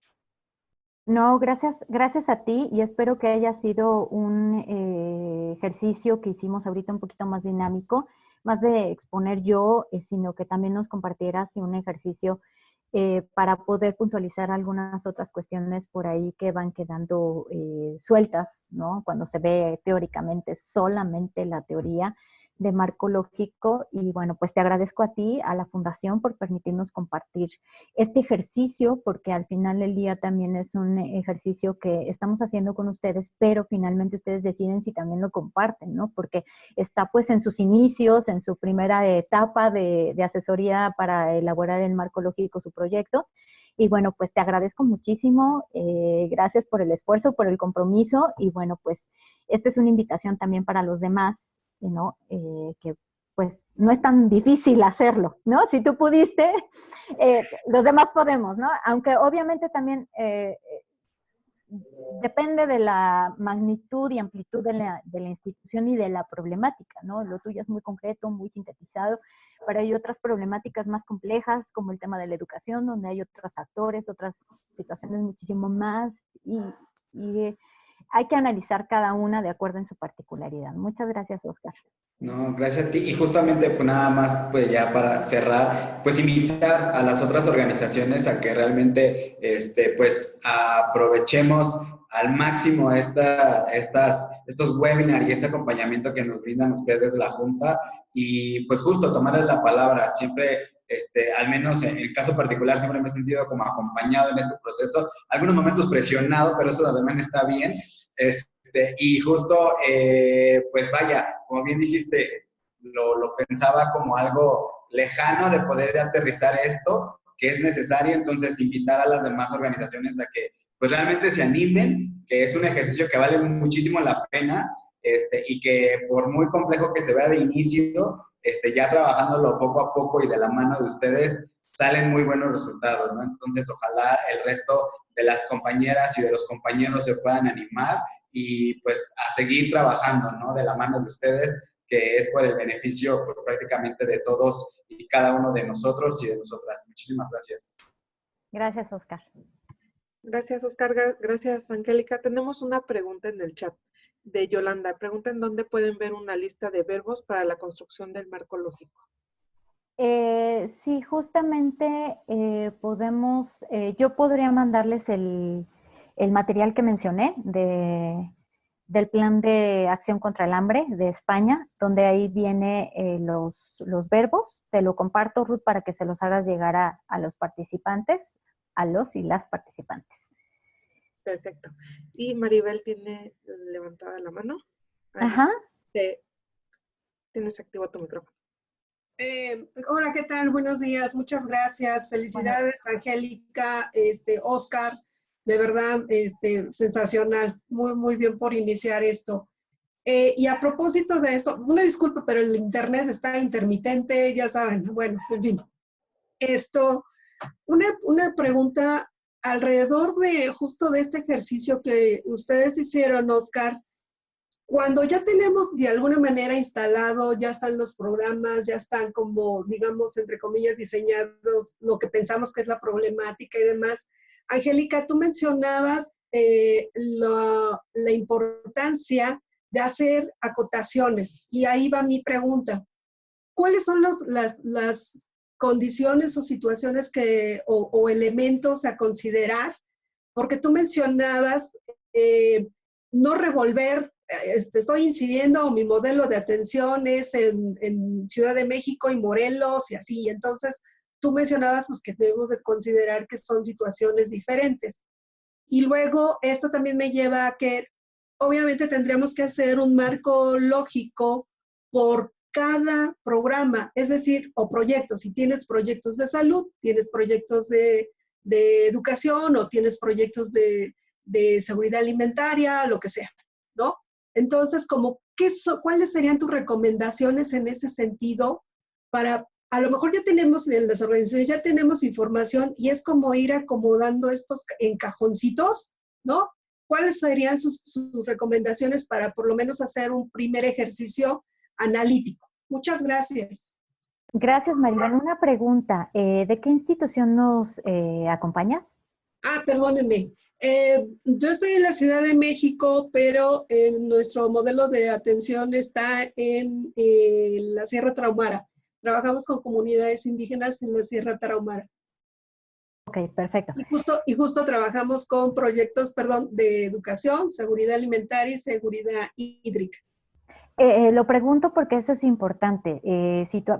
No, gracias a ti y espero que haya sido un ejercicio que hicimos ahorita un poquito más dinámico, más de exponer yo, sino que también nos compartieras un ejercicio para poder puntualizar algunas otras cuestiones por ahí que van quedando sueltas, ¿no? Cuando se ve teóricamente solamente la teoría de marco lógico. Y bueno, pues te agradezco a ti, a la Fundación, por permitirnos compartir este ejercicio, porque al final del día también es un ejercicio que estamos haciendo con ustedes, pero finalmente ustedes deciden si también lo comparten, ¿no? Porque está pues en sus inicios, en su primera etapa de asesoría para elaborar el marco lógico, su proyecto. Y bueno, pues te agradezco muchísimo, gracias por el esfuerzo, por el compromiso, y bueno, pues esta es una invitación también para los demás, ¿no? Que pues no es tan difícil hacerlo, ¿no? Si tú pudiste, los demás podemos, ¿no? Aunque obviamente también depende de la magnitud y amplitud de la institución y de la problemática, ¿no? Lo tuyo es muy concreto, muy sintetizado, pero hay otras problemáticas más complejas, como el tema de la educación, donde hay otros actores, otras situaciones muchísimo más, y hay que analizar cada una de acuerdo en su particularidad. Muchas gracias, Oscar. No, gracias a ti. Y justamente, pues nada más, pues ya para cerrar, pues invitar a las otras organizaciones a que realmente, pues aprovechemos al máximo estos webinars y este acompañamiento que nos brindan ustedes, la Junta, y pues justo tomarles la palabra. Siempre, al menos en el caso particular, siempre me he sentido como acompañado en este proceso, algunos momentos presionado, pero eso también está bien. Y justo, pues vaya, como bien dijiste, lo pensaba como algo lejano de poder aterrizar esto, que es necesario. Entonces invitar a las demás organizaciones a que pues realmente se animen, que es un ejercicio que vale muchísimo la pena, y que por muy complejo que se vea de inicio, ya trabajándolo poco a poco y de la mano de ustedes, salen muy buenos resultados, ¿no? Entonces, ojalá el resto de las compañeras y de los compañeros se puedan animar y pues a seguir trabajando, ¿no? De la mano de ustedes, que es por el beneficio pues prácticamente de todos y cada uno de nosotros y de nosotras. Muchísimas gracias. Gracias, Oscar. Gracias, Oscar. Gracias, Angélica. Tenemos una pregunta en el chat de Yolanda. Pregunta en dónde pueden ver una lista de verbos para la construcción del marco lógico. Sí, justamente podemos, yo podría mandarles el material que mencioné del Plan de Acción contra el Hambre de España, donde ahí viene los verbos. Te lo comparto, Ruth, para que se los hagas llegar a los participantes, a los y las participantes. Perfecto. Y Maribel tiene levantada la mano. Ahí. Ajá. Tienes activo tu micrófono. Hola, ¿qué tal? Buenos días, muchas gracias. Felicidades, Angélica, Oscar, de verdad, sensacional. Muy, muy bien por iniciar esto. Y a propósito de esto, una disculpa, pero el internet está intermitente, ya saben, bueno, en fin. Una pregunta alrededor de justo de este ejercicio que ustedes hicieron, Oscar. Cuando ya tenemos de alguna manera instalado, ya están los programas, ya están como, digamos, entre comillas, diseñados lo que pensamos que es la problemática y demás. Angélica, tú mencionabas la importancia de hacer acotaciones y ahí va mi pregunta. ¿Cuáles son las condiciones o situaciones o elementos a considerar? Porque tú mencionabas no revolver, estoy incidiendo, mi modelo de atención es en Ciudad de México y Morelos y así. Entonces, tú mencionabas pues, que debemos de considerar que son situaciones diferentes. Y luego, esto también me lleva a que, obviamente, tendríamos que hacer un marco lógico por cada programa, es decir, o proyectos. Si tienes proyectos de salud, tienes proyectos de educación o tienes proyectos de seguridad alimentaria, lo que sea, ¿no? Entonces, ¿cuáles serían tus recomendaciones en ese sentido para, a lo mejor ya tenemos en las organizaciones, ya tenemos información y es como ir acomodando estos en cajoncitos, ¿no? ¿Cuáles serían sus recomendaciones para por lo menos hacer un primer ejercicio analítico? Muchas gracias. Gracias, Maribel. Una pregunta, ¿de qué institución nos acompañas? Perdónenme. Yo estoy en la Ciudad de México, pero nuestro modelo de atención está en la Sierra Tarahumara. Trabajamos con comunidades indígenas en la Sierra Tarahumara. Ok, perfecto. Y justo trabajamos con proyectos, de educación, seguridad alimentaria y seguridad hídrica. Lo pregunto porque eso es importante.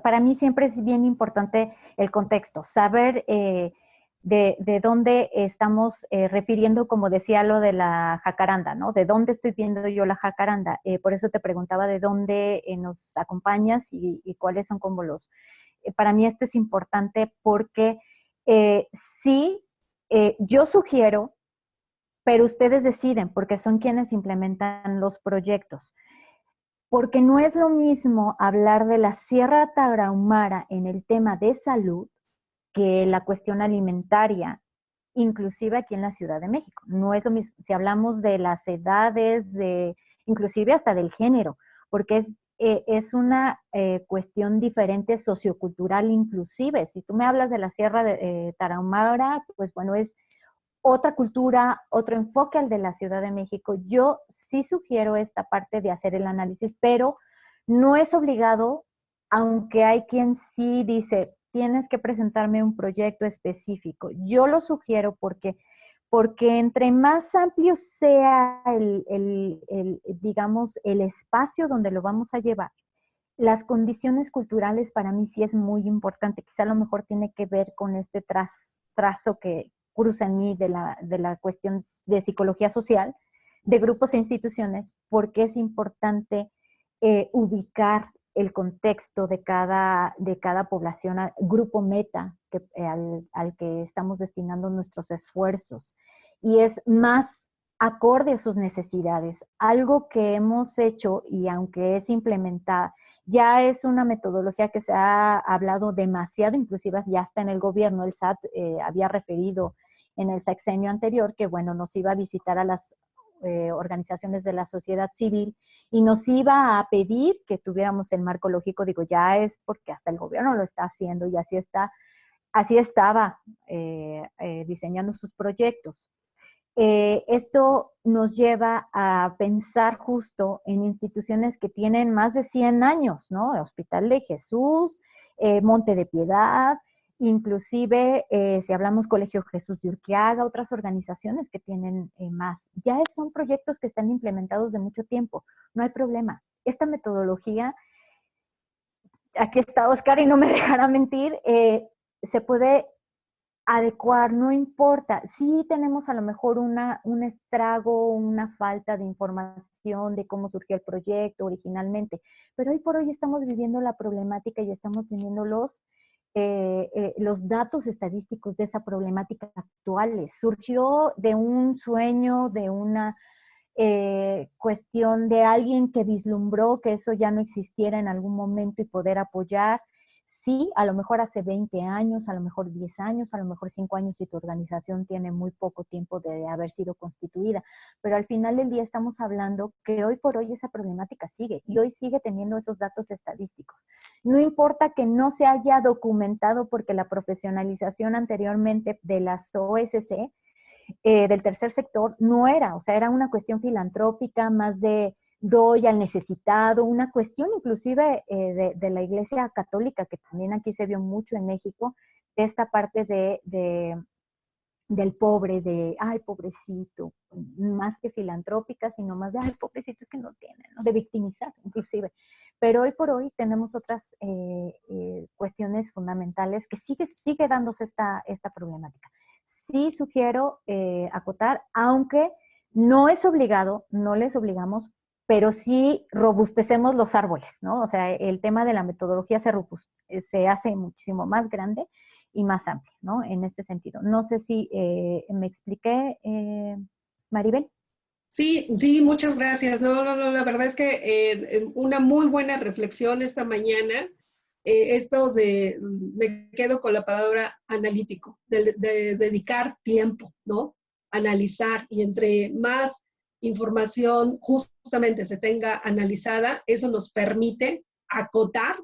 Para mí siempre es bien importante el contexto, saber de dónde estamos refiriendo, como decía lo de la jacaranda, ¿no? De dónde estoy viendo yo la jacaranda. Por eso te preguntaba de dónde nos acompañas y cuáles son como los... para mí esto es importante porque sí, yo sugiero, pero ustedes deciden porque son quienes implementan los proyectos. Porque no es lo mismo hablar de la Sierra Tarahumara en el tema de salud que la cuestión alimentaria, inclusive aquí en la Ciudad de México. No es lo mismo. Si hablamos de las edades, inclusive hasta del género, porque es una cuestión diferente sociocultural inclusive. Si tú me hablas de la Sierra de Tarahumara, pues bueno, es otra cultura, otro enfoque al de la Ciudad de México. Yo sí sugiero esta parte de hacer el análisis, pero no es obligado, aunque hay quien sí dice, tienes que presentarme un proyecto específico. Yo lo sugiero porque entre más amplio sea digamos, el espacio donde lo vamos a llevar, las condiciones culturales para mí sí es muy importante. Quizá a lo mejor tiene que ver con este trazo que cruza en mí de la cuestión de psicología social, de grupos e instituciones, porque es importante ubicar el contexto de cada población, grupo meta al que estamos destinando nuestros esfuerzos. Y es más acorde a sus necesidades. Algo que hemos hecho, y aunque es implementada, ya es una metodología que se ha hablado demasiado, inclusive ya está en el gobierno. El SAT había referido en el sexenio anterior que, bueno, nos iba a visitar a las organizaciones de la sociedad civil y nos iba a pedir que tuviéramos el marco lógico. Digo, ya es porque hasta el gobierno lo está haciendo y así estaba diseñando sus proyectos. Esto nos lleva a pensar justo en instituciones que tienen más de 100 años, ¿no? Hospital de Jesús, Monte de Piedad, inclusive si hablamos Colegio Jesús de Urquiaga, otras organizaciones que tienen más. Ya son proyectos que están implementados de mucho tiempo, no hay problema. Esta metodología, aquí está Oscar y no me dejará mentir, se puede adecuar, no importa. Sí tenemos a lo mejor un estrago, una falta de información de cómo surgió el proyecto originalmente, pero hoy por hoy estamos viviendo la problemática y estamos teniendo los datos estadísticos de esa problemática actuales. Surgió de un sueño, de una cuestión de alguien que vislumbró que eso ya no existiera en algún momento y poder apoyar. Sí, a lo mejor hace 20 años, a lo mejor 10 años, a lo mejor 5 años si tu organización tiene muy poco tiempo de haber sido constituida, pero al final del día estamos hablando que hoy por hoy esa problemática sigue y hoy sigue teniendo esos datos estadísticos. No importa que no se haya documentado porque la profesionalización anteriormente de las OSC, del tercer sector, no era, o sea, era una cuestión filantrópica, más de doy al necesitado, una cuestión inclusive de la Iglesia Católica, que también aquí se vio mucho en México, de esta parte del pobre, de, ay, pobrecito, más que filantrópica, sino más de, ay, pobrecito es que no tiene, ¿no? De victimizar inclusive. Pero hoy por hoy tenemos otras cuestiones fundamentales que sigue dándose esta problemática. Sí sugiero acotar, aunque no es obligado, no les obligamos, pero sí robustecemos los árboles, ¿no? O sea, el tema de la metodología se hace muchísimo más grande y más amplio, ¿no? En este sentido. No sé si me expliqué, Maribel. Sí, sí, muchas gracias. No, la verdad es que una muy buena reflexión esta mañana. Me quedo con la palabra analítico, de dedicar tiempo, ¿no? Analizar, y entre más información justamente se tenga analizada, eso nos permite acotar.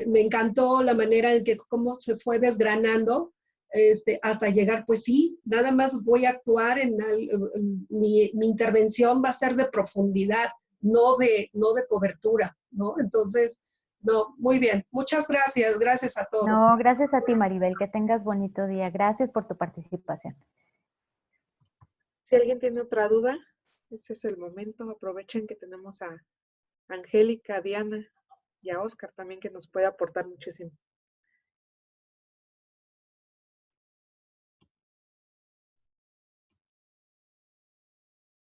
Me encantó la manera en que cómo se fue desgranando hasta llegar, pues sí, nada más voy a actuar mi intervención va a ser de profundidad, no de cobertura, ¿no? Entonces, no, muy bien. Muchas gracias. Gracias a todos. No, gracias a ti, Maribel. Que tengas bonito día. Gracias por tu participación. Si alguien tiene otra duda, este es el momento. Aprovechen que tenemos a Angélica, a Diana y a Oscar también, que nos puede aportar muchísimo.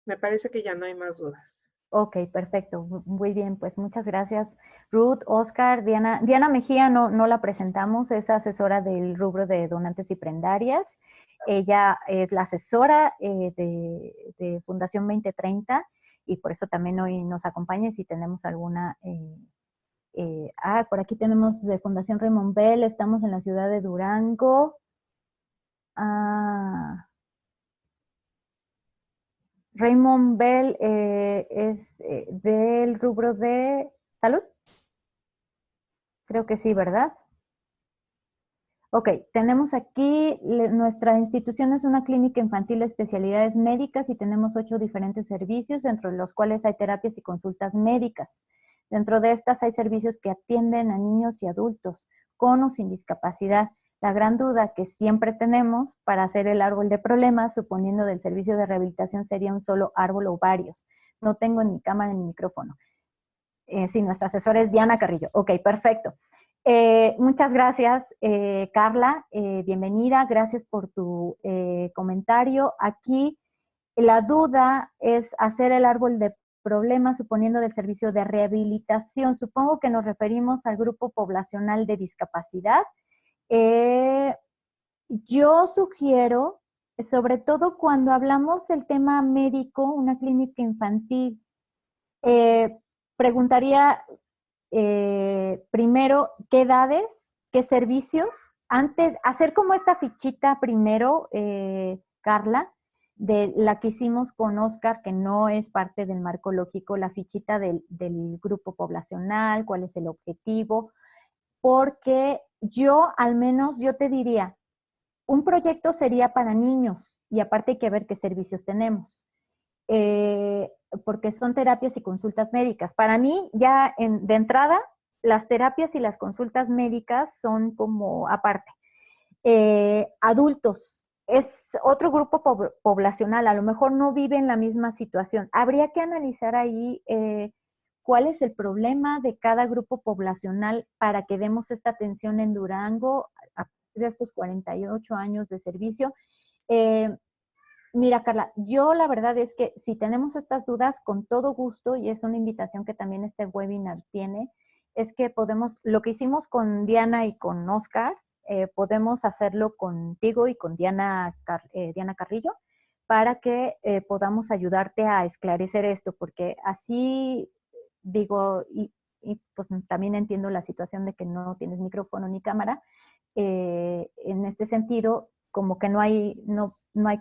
Me parece que ya no hay más dudas. Ok, perfecto. Muy bien, pues muchas gracias, Ruth, Oscar, Diana. Diana Mejía no la presentamos, es asesora del rubro de donantes y prendarias. Ella es la asesora de Fundación 2030 y por eso también hoy nos acompaña si tenemos alguna... por aquí tenemos de Fundación Raymond Bell, estamos en la ciudad de Durango. Raymond Bell es del rubro de salud. Creo que sí, ¿verdad? Ok, tenemos aquí, nuestra institución es una clínica infantil de especialidades médicas y tenemos 8 diferentes servicios, entre los cuales hay terapias y consultas médicas. Dentro de estas hay servicios que atienden a niños y adultos, con o sin discapacidad. La gran duda que siempre tenemos para hacer el árbol de problemas, suponiendo del servicio de rehabilitación, sería un solo árbol o varios. No tengo ni cámara ni micrófono. Sí, nuestra asesora es Diana Carrillo. Ok, perfecto. Muchas gracias, Carla. Bienvenida. Gracias por tu comentario. Aquí la duda es hacer el árbol de problemas suponiendo del servicio de rehabilitación. Supongo que nos referimos al grupo poblacional de discapacidad. Yo sugiero, sobre todo cuando hablamos del tema médico, una clínica infantil, preguntaría primero qué edades, qué servicios, antes, hacer como esta fichita primero, Carla, de la que hicimos con Oscar, que no es parte del marco lógico, la fichita del grupo poblacional, cuál es el objetivo, porque yo, al menos, yo te diría, un proyecto sería para niños y aparte hay que ver qué servicios tenemos, porque son terapias y consultas médicas. Para mí, ya de entrada, las terapias y las consultas médicas son como aparte. Adultos, es otro grupo poblacional, a lo mejor no vive en la misma situación. Habría que analizar ahí cuál es el problema de cada grupo poblacional para que demos esta atención en Durango a partir de estos 48 años de servicio. Mira, Carla, yo la verdad es que si tenemos estas dudas, con todo gusto, y es una invitación que también este webinar tiene, es que podemos, lo que hicimos con Diana y con Oscar, podemos hacerlo contigo y con Diana Carrillo para que podamos ayudarte a esclarecer esto, porque así digo, y pues también entiendo la situación de que no tienes micrófono ni cámara, en este sentido, como que no hay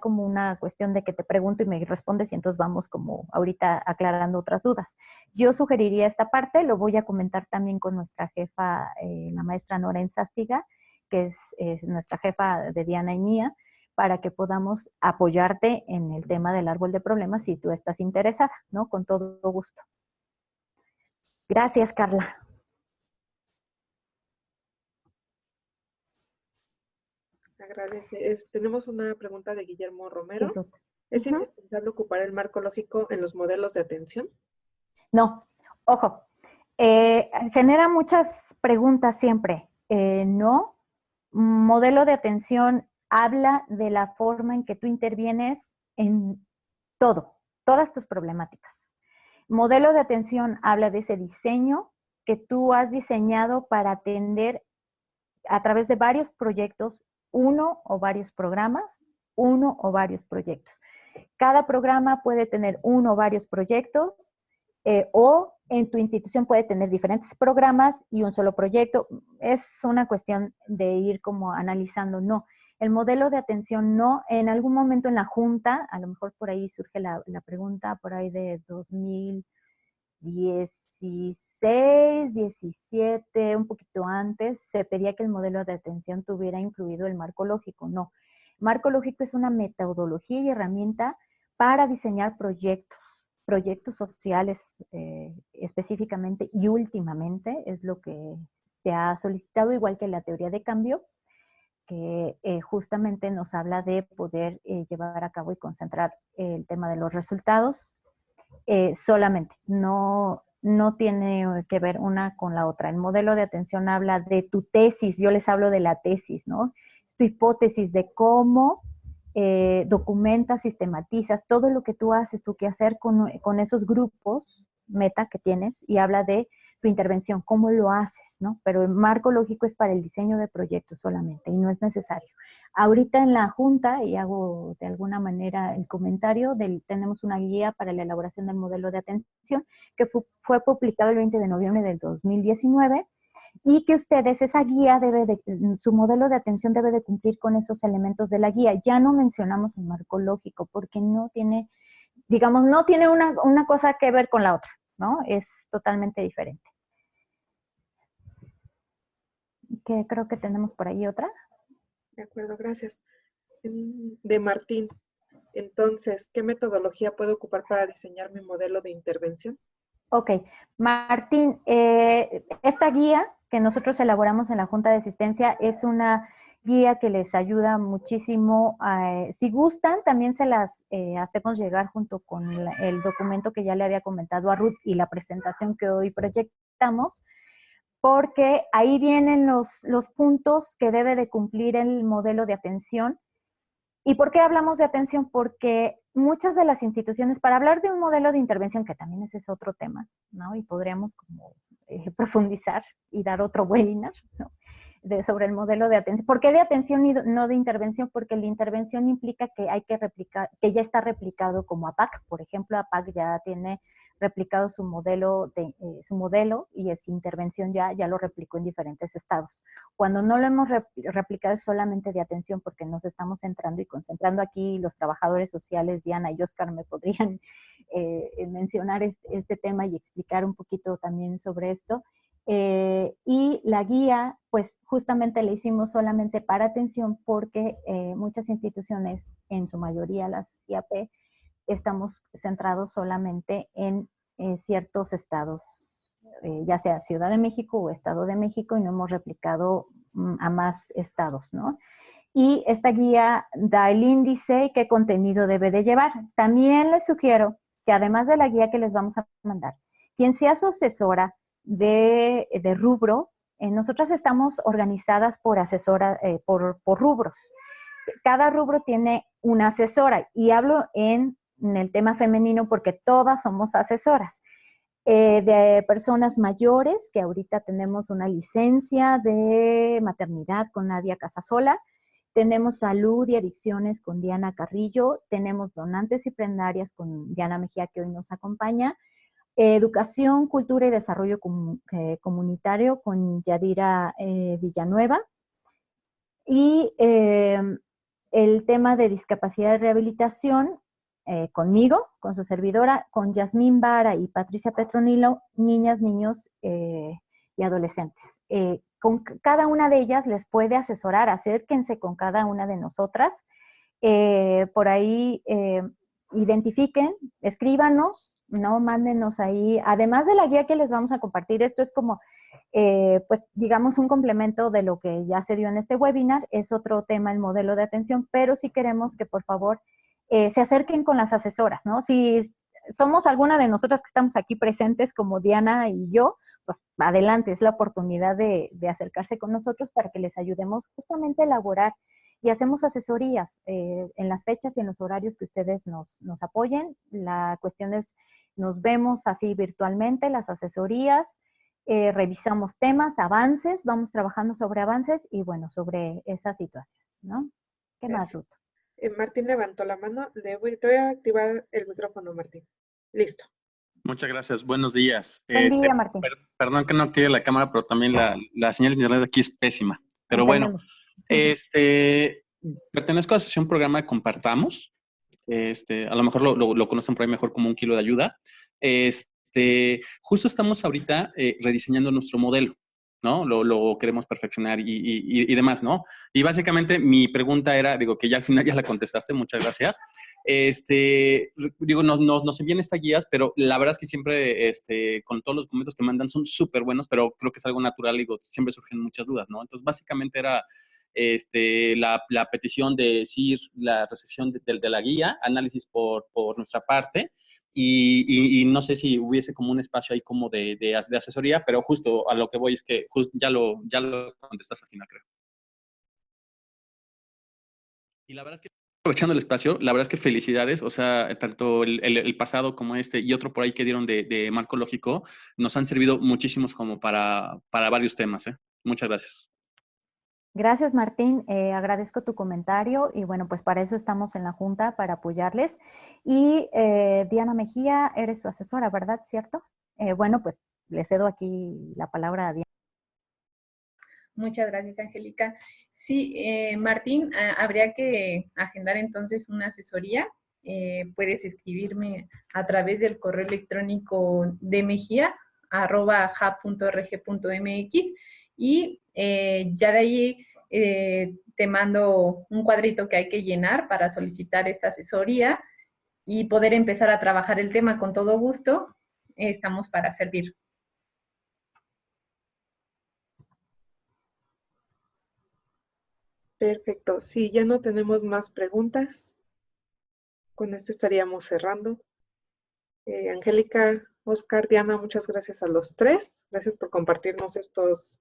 como una cuestión de que te pregunto y me respondes y entonces vamos como ahorita aclarando otras dudas. Yo sugeriría esta parte, lo voy a comentar también con nuestra jefa, la maestra Nora Enzástiga, que es nuestra jefa de Diana y mía, para que podamos apoyarte en el tema del árbol de problemas si tú estás interesada, ¿no? Con todo gusto. Gracias, Carla. Agradece. Tenemos una pregunta de Guillermo Romero. ¿Es indispensable ocupar el marco lógico en los modelos de atención? No, ojo, genera muchas preguntas siempre. No, modelo de atención habla de la forma en que tú intervienes en todas tus problemáticas. Modelo de atención habla de ese diseño que tú has diseñado para atender a través de varios proyectos, uno o varios programas, uno o varios proyectos. Cada programa puede tener uno o varios proyectos o en tu institución puede tener diferentes programas y un solo proyecto. Es una cuestión de ir como analizando, no. El modelo de atención no, en algún momento en la junta, a lo mejor por ahí surge la pregunta, por ahí de 2016, 17, un poquito antes, se pedía que el modelo de atención tuviera incluido el marco lógico. No, marco lógico es una metodología y herramienta para diseñar proyectos sociales específicamente y últimamente es lo que se ha solicitado, igual que la teoría de cambio, que justamente nos habla de poder llevar a cabo y concentrar el tema de los resultados solamente, no tiene que ver una con la otra. El modelo de atención habla de tu tesis, yo les hablo de la tesis, ¿no? Tu hipótesis de cómo documentas, sistematizas todo lo que tú haces, tu quehacer con esos grupos meta que tienes y habla de tu intervención, cómo lo haces, ¿no? Pero el marco lógico es para el diseño de proyectos solamente y no es necesario. Ahorita en la junta, y hago de alguna manera el comentario, tenemos una guía para la elaboración del modelo de atención que fue publicado el 20 de noviembre del 2019 y que ustedes, esa guía su modelo de atención debe de cumplir con esos elementos de la guía. Ya no mencionamos el marco lógico porque no tiene, digamos, no tiene una cosa que ver con la otra, ¿no? Es totalmente diferente. Que creo que tenemos por ahí otra. De acuerdo, gracias. De Martín. Entonces, ¿qué metodología puedo ocupar para diseñar mi modelo de intervención? Ok, Martín, esta guía que nosotros elaboramos en la Junta de Asistencia es una guía que les ayuda muchísimo. Si gustan, también se las hacemos llegar junto con el documento que ya le había comentado a Ruth y la presentación que hoy proyectamos, porque ahí vienen los puntos que debe de cumplir el modelo de atención. ¿Y por qué hablamos de atención? Porque muchas de las instituciones, para hablar de un modelo de intervención, que también ese es otro tema, ¿no? Y podríamos como profundizar y dar otro webinar, ¿no? Sobre el modelo de atención. ¿Por qué de atención y no de intervención? Porque la intervención implica que hay que replicar, que ya está replicado como APAC. Por ejemplo, APAC ya tiene replicado su modelo y su intervención ya lo replicó en diferentes estados. Cuando no lo hemos replicado es solamente de atención, porque nos estamos centrando y concentrando aquí. Los trabajadores sociales, Diana y Oscar, me podrían mencionar este tema y explicar un poquito también sobre esto. Y la guía, pues justamente la hicimos solamente para atención, porque muchas instituciones, en su mayoría las IAP, estamos centrados solamente en ciertos estados, ya sea Ciudad de México o Estado de México, y no hemos replicado a más estados, ¿no? Y esta guía da el índice y qué contenido debe de llevar. También les sugiero que, además de la guía que les vamos a mandar, quien sea su asesora de rubro, nosotras estamos organizadas por por rubros. Cada rubro tiene una asesora, y hablo en el tema femenino porque todas somos asesoras. De personas mayores, que ahorita tenemos una licencia de maternidad con Nadia Casasola. Tenemos salud y adicciones con Diana Carrillo. Tenemos donantes y prendarias con Diana Mejía, que hoy nos acompaña. Educación, cultura y desarrollo comunitario con Yadira Villanueva. Y el tema de discapacidad y rehabilitación, conmigo, con su servidora, con Yasmín Vara y Patricia Petronilo, niñas, niños y adolescentes. Con cada una de ellas les puede asesorar. Acérquense con cada una de nosotras. Por ahí identifiquen, escríbanos, ¿no? Mándenos ahí. Además de la guía que les vamos a compartir, esto es como, pues digamos, un complemento de lo que ya se dio en este webinar. Es otro tema, el modelo de atención, pero sí queremos que por favor se acerquen con las asesoras, ¿no? Si somos alguna de nosotras que estamos aquí presentes, como Diana y yo, pues adelante, es la oportunidad de acercarse con nosotros para que les ayudemos justamente a elaborar, y hacemos asesorías en las fechas y en los horarios que ustedes nos apoyen. La cuestión es, nos vemos así virtualmente, las asesorías, revisamos temas, avances, vamos trabajando sobre avances y bueno, sobre esa situación, ¿no? ¿Qué más, Ruth? Martín levantó la mano. Te voy a activar el micrófono, Martín. Listo. Muchas gracias. Buenos días. Buen día, Martín. Perdón que no active la cámara, pero también la señal de internet aquí es pésima. Pero bueno, pertenezco a la asociación Programa de Compartamos. A lo mejor lo conocen por ahí mejor como 1 kilo de ayuda. Justo estamos ahorita rediseñando nuestro modelo, ¿no? Lo queremos perfeccionar y demás, ¿no? Y básicamente mi pregunta era, digo, que ya al final ya la contestaste, muchas gracias. Digo, nos envían estas guías, pero la verdad es que siempre, con todos los documentos que mandan son súper buenos, pero creo que es algo natural, digo, siempre surgen muchas dudas, ¿no? Entonces, básicamente era la petición de decir la recepción de la guía, análisis por nuestra parte, y no sé si hubiese como un espacio ahí como de asesoría, pero justo a lo que voy es que ya lo contestas al final, creo. Y la verdad es que, aprovechando el espacio, la verdad es que felicidades, o sea, tanto el pasado como y otro por ahí que dieron de marco lógico, nos han servido muchísimos como para varios temas, ¿eh? Muchas gracias. Gracias, Martín. Agradezco tu comentario y bueno, pues para eso estamos en la Junta, para apoyarles. Y Diana Mejía, eres su asesora, ¿verdad? ¿Cierto? Bueno, pues le cedo aquí la palabra a Diana. Muchas gracias, Angélica. Sí, Martín, habría que agendar entonces una asesoría. Puedes escribirme a través del correo electrónico de mejía@hub.org.mx y ya de ahí te mando un cuadrito que hay que llenar para solicitar esta asesoría y poder empezar a trabajar el tema con todo gusto. Estamos para servir. Perfecto. Sí, ya no tenemos más preguntas. Con esto estaríamos cerrando. Angélica, Oscar, Diana, muchas gracias a los tres. Gracias por compartirnos estos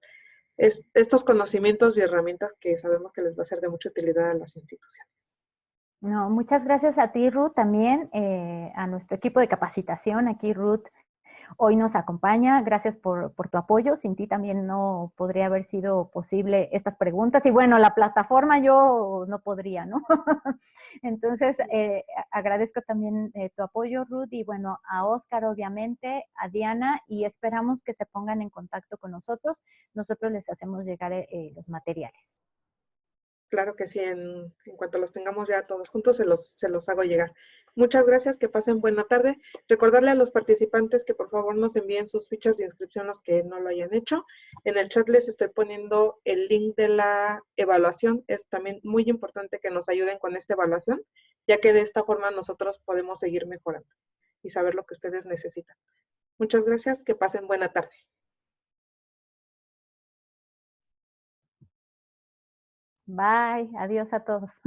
conocimientos y herramientas que sabemos que les va a ser de mucha utilidad a las instituciones. No, muchas gracias a ti, Ruth, también a nuestro equipo de capacitación. Aquí Ruth hoy nos acompaña. Gracias por tu apoyo. Sin ti también no podría haber sido posible estas preguntas. Y bueno, la plataforma yo no podría, ¿no? Entonces, agradezco también tu apoyo, Ruth, y bueno, a Oscar, obviamente, a Diana, y esperamos que se pongan en contacto con nosotros. Nosotros les hacemos llegar los materiales. Claro que sí, en cuanto los tengamos ya todos juntos, se los hago llegar. Muchas gracias, que pasen buena tarde. Recordarle a los participantes que por favor nos envíen sus fichas de inscripción los que no lo hayan hecho. En el chat les estoy poniendo el link de la evaluación. Es también muy importante que nos ayuden con esta evaluación, ya que de esta forma nosotros podemos seguir mejorando y saber lo que ustedes necesitan. Muchas gracias, que pasen buena tarde. Bye, adiós a todos.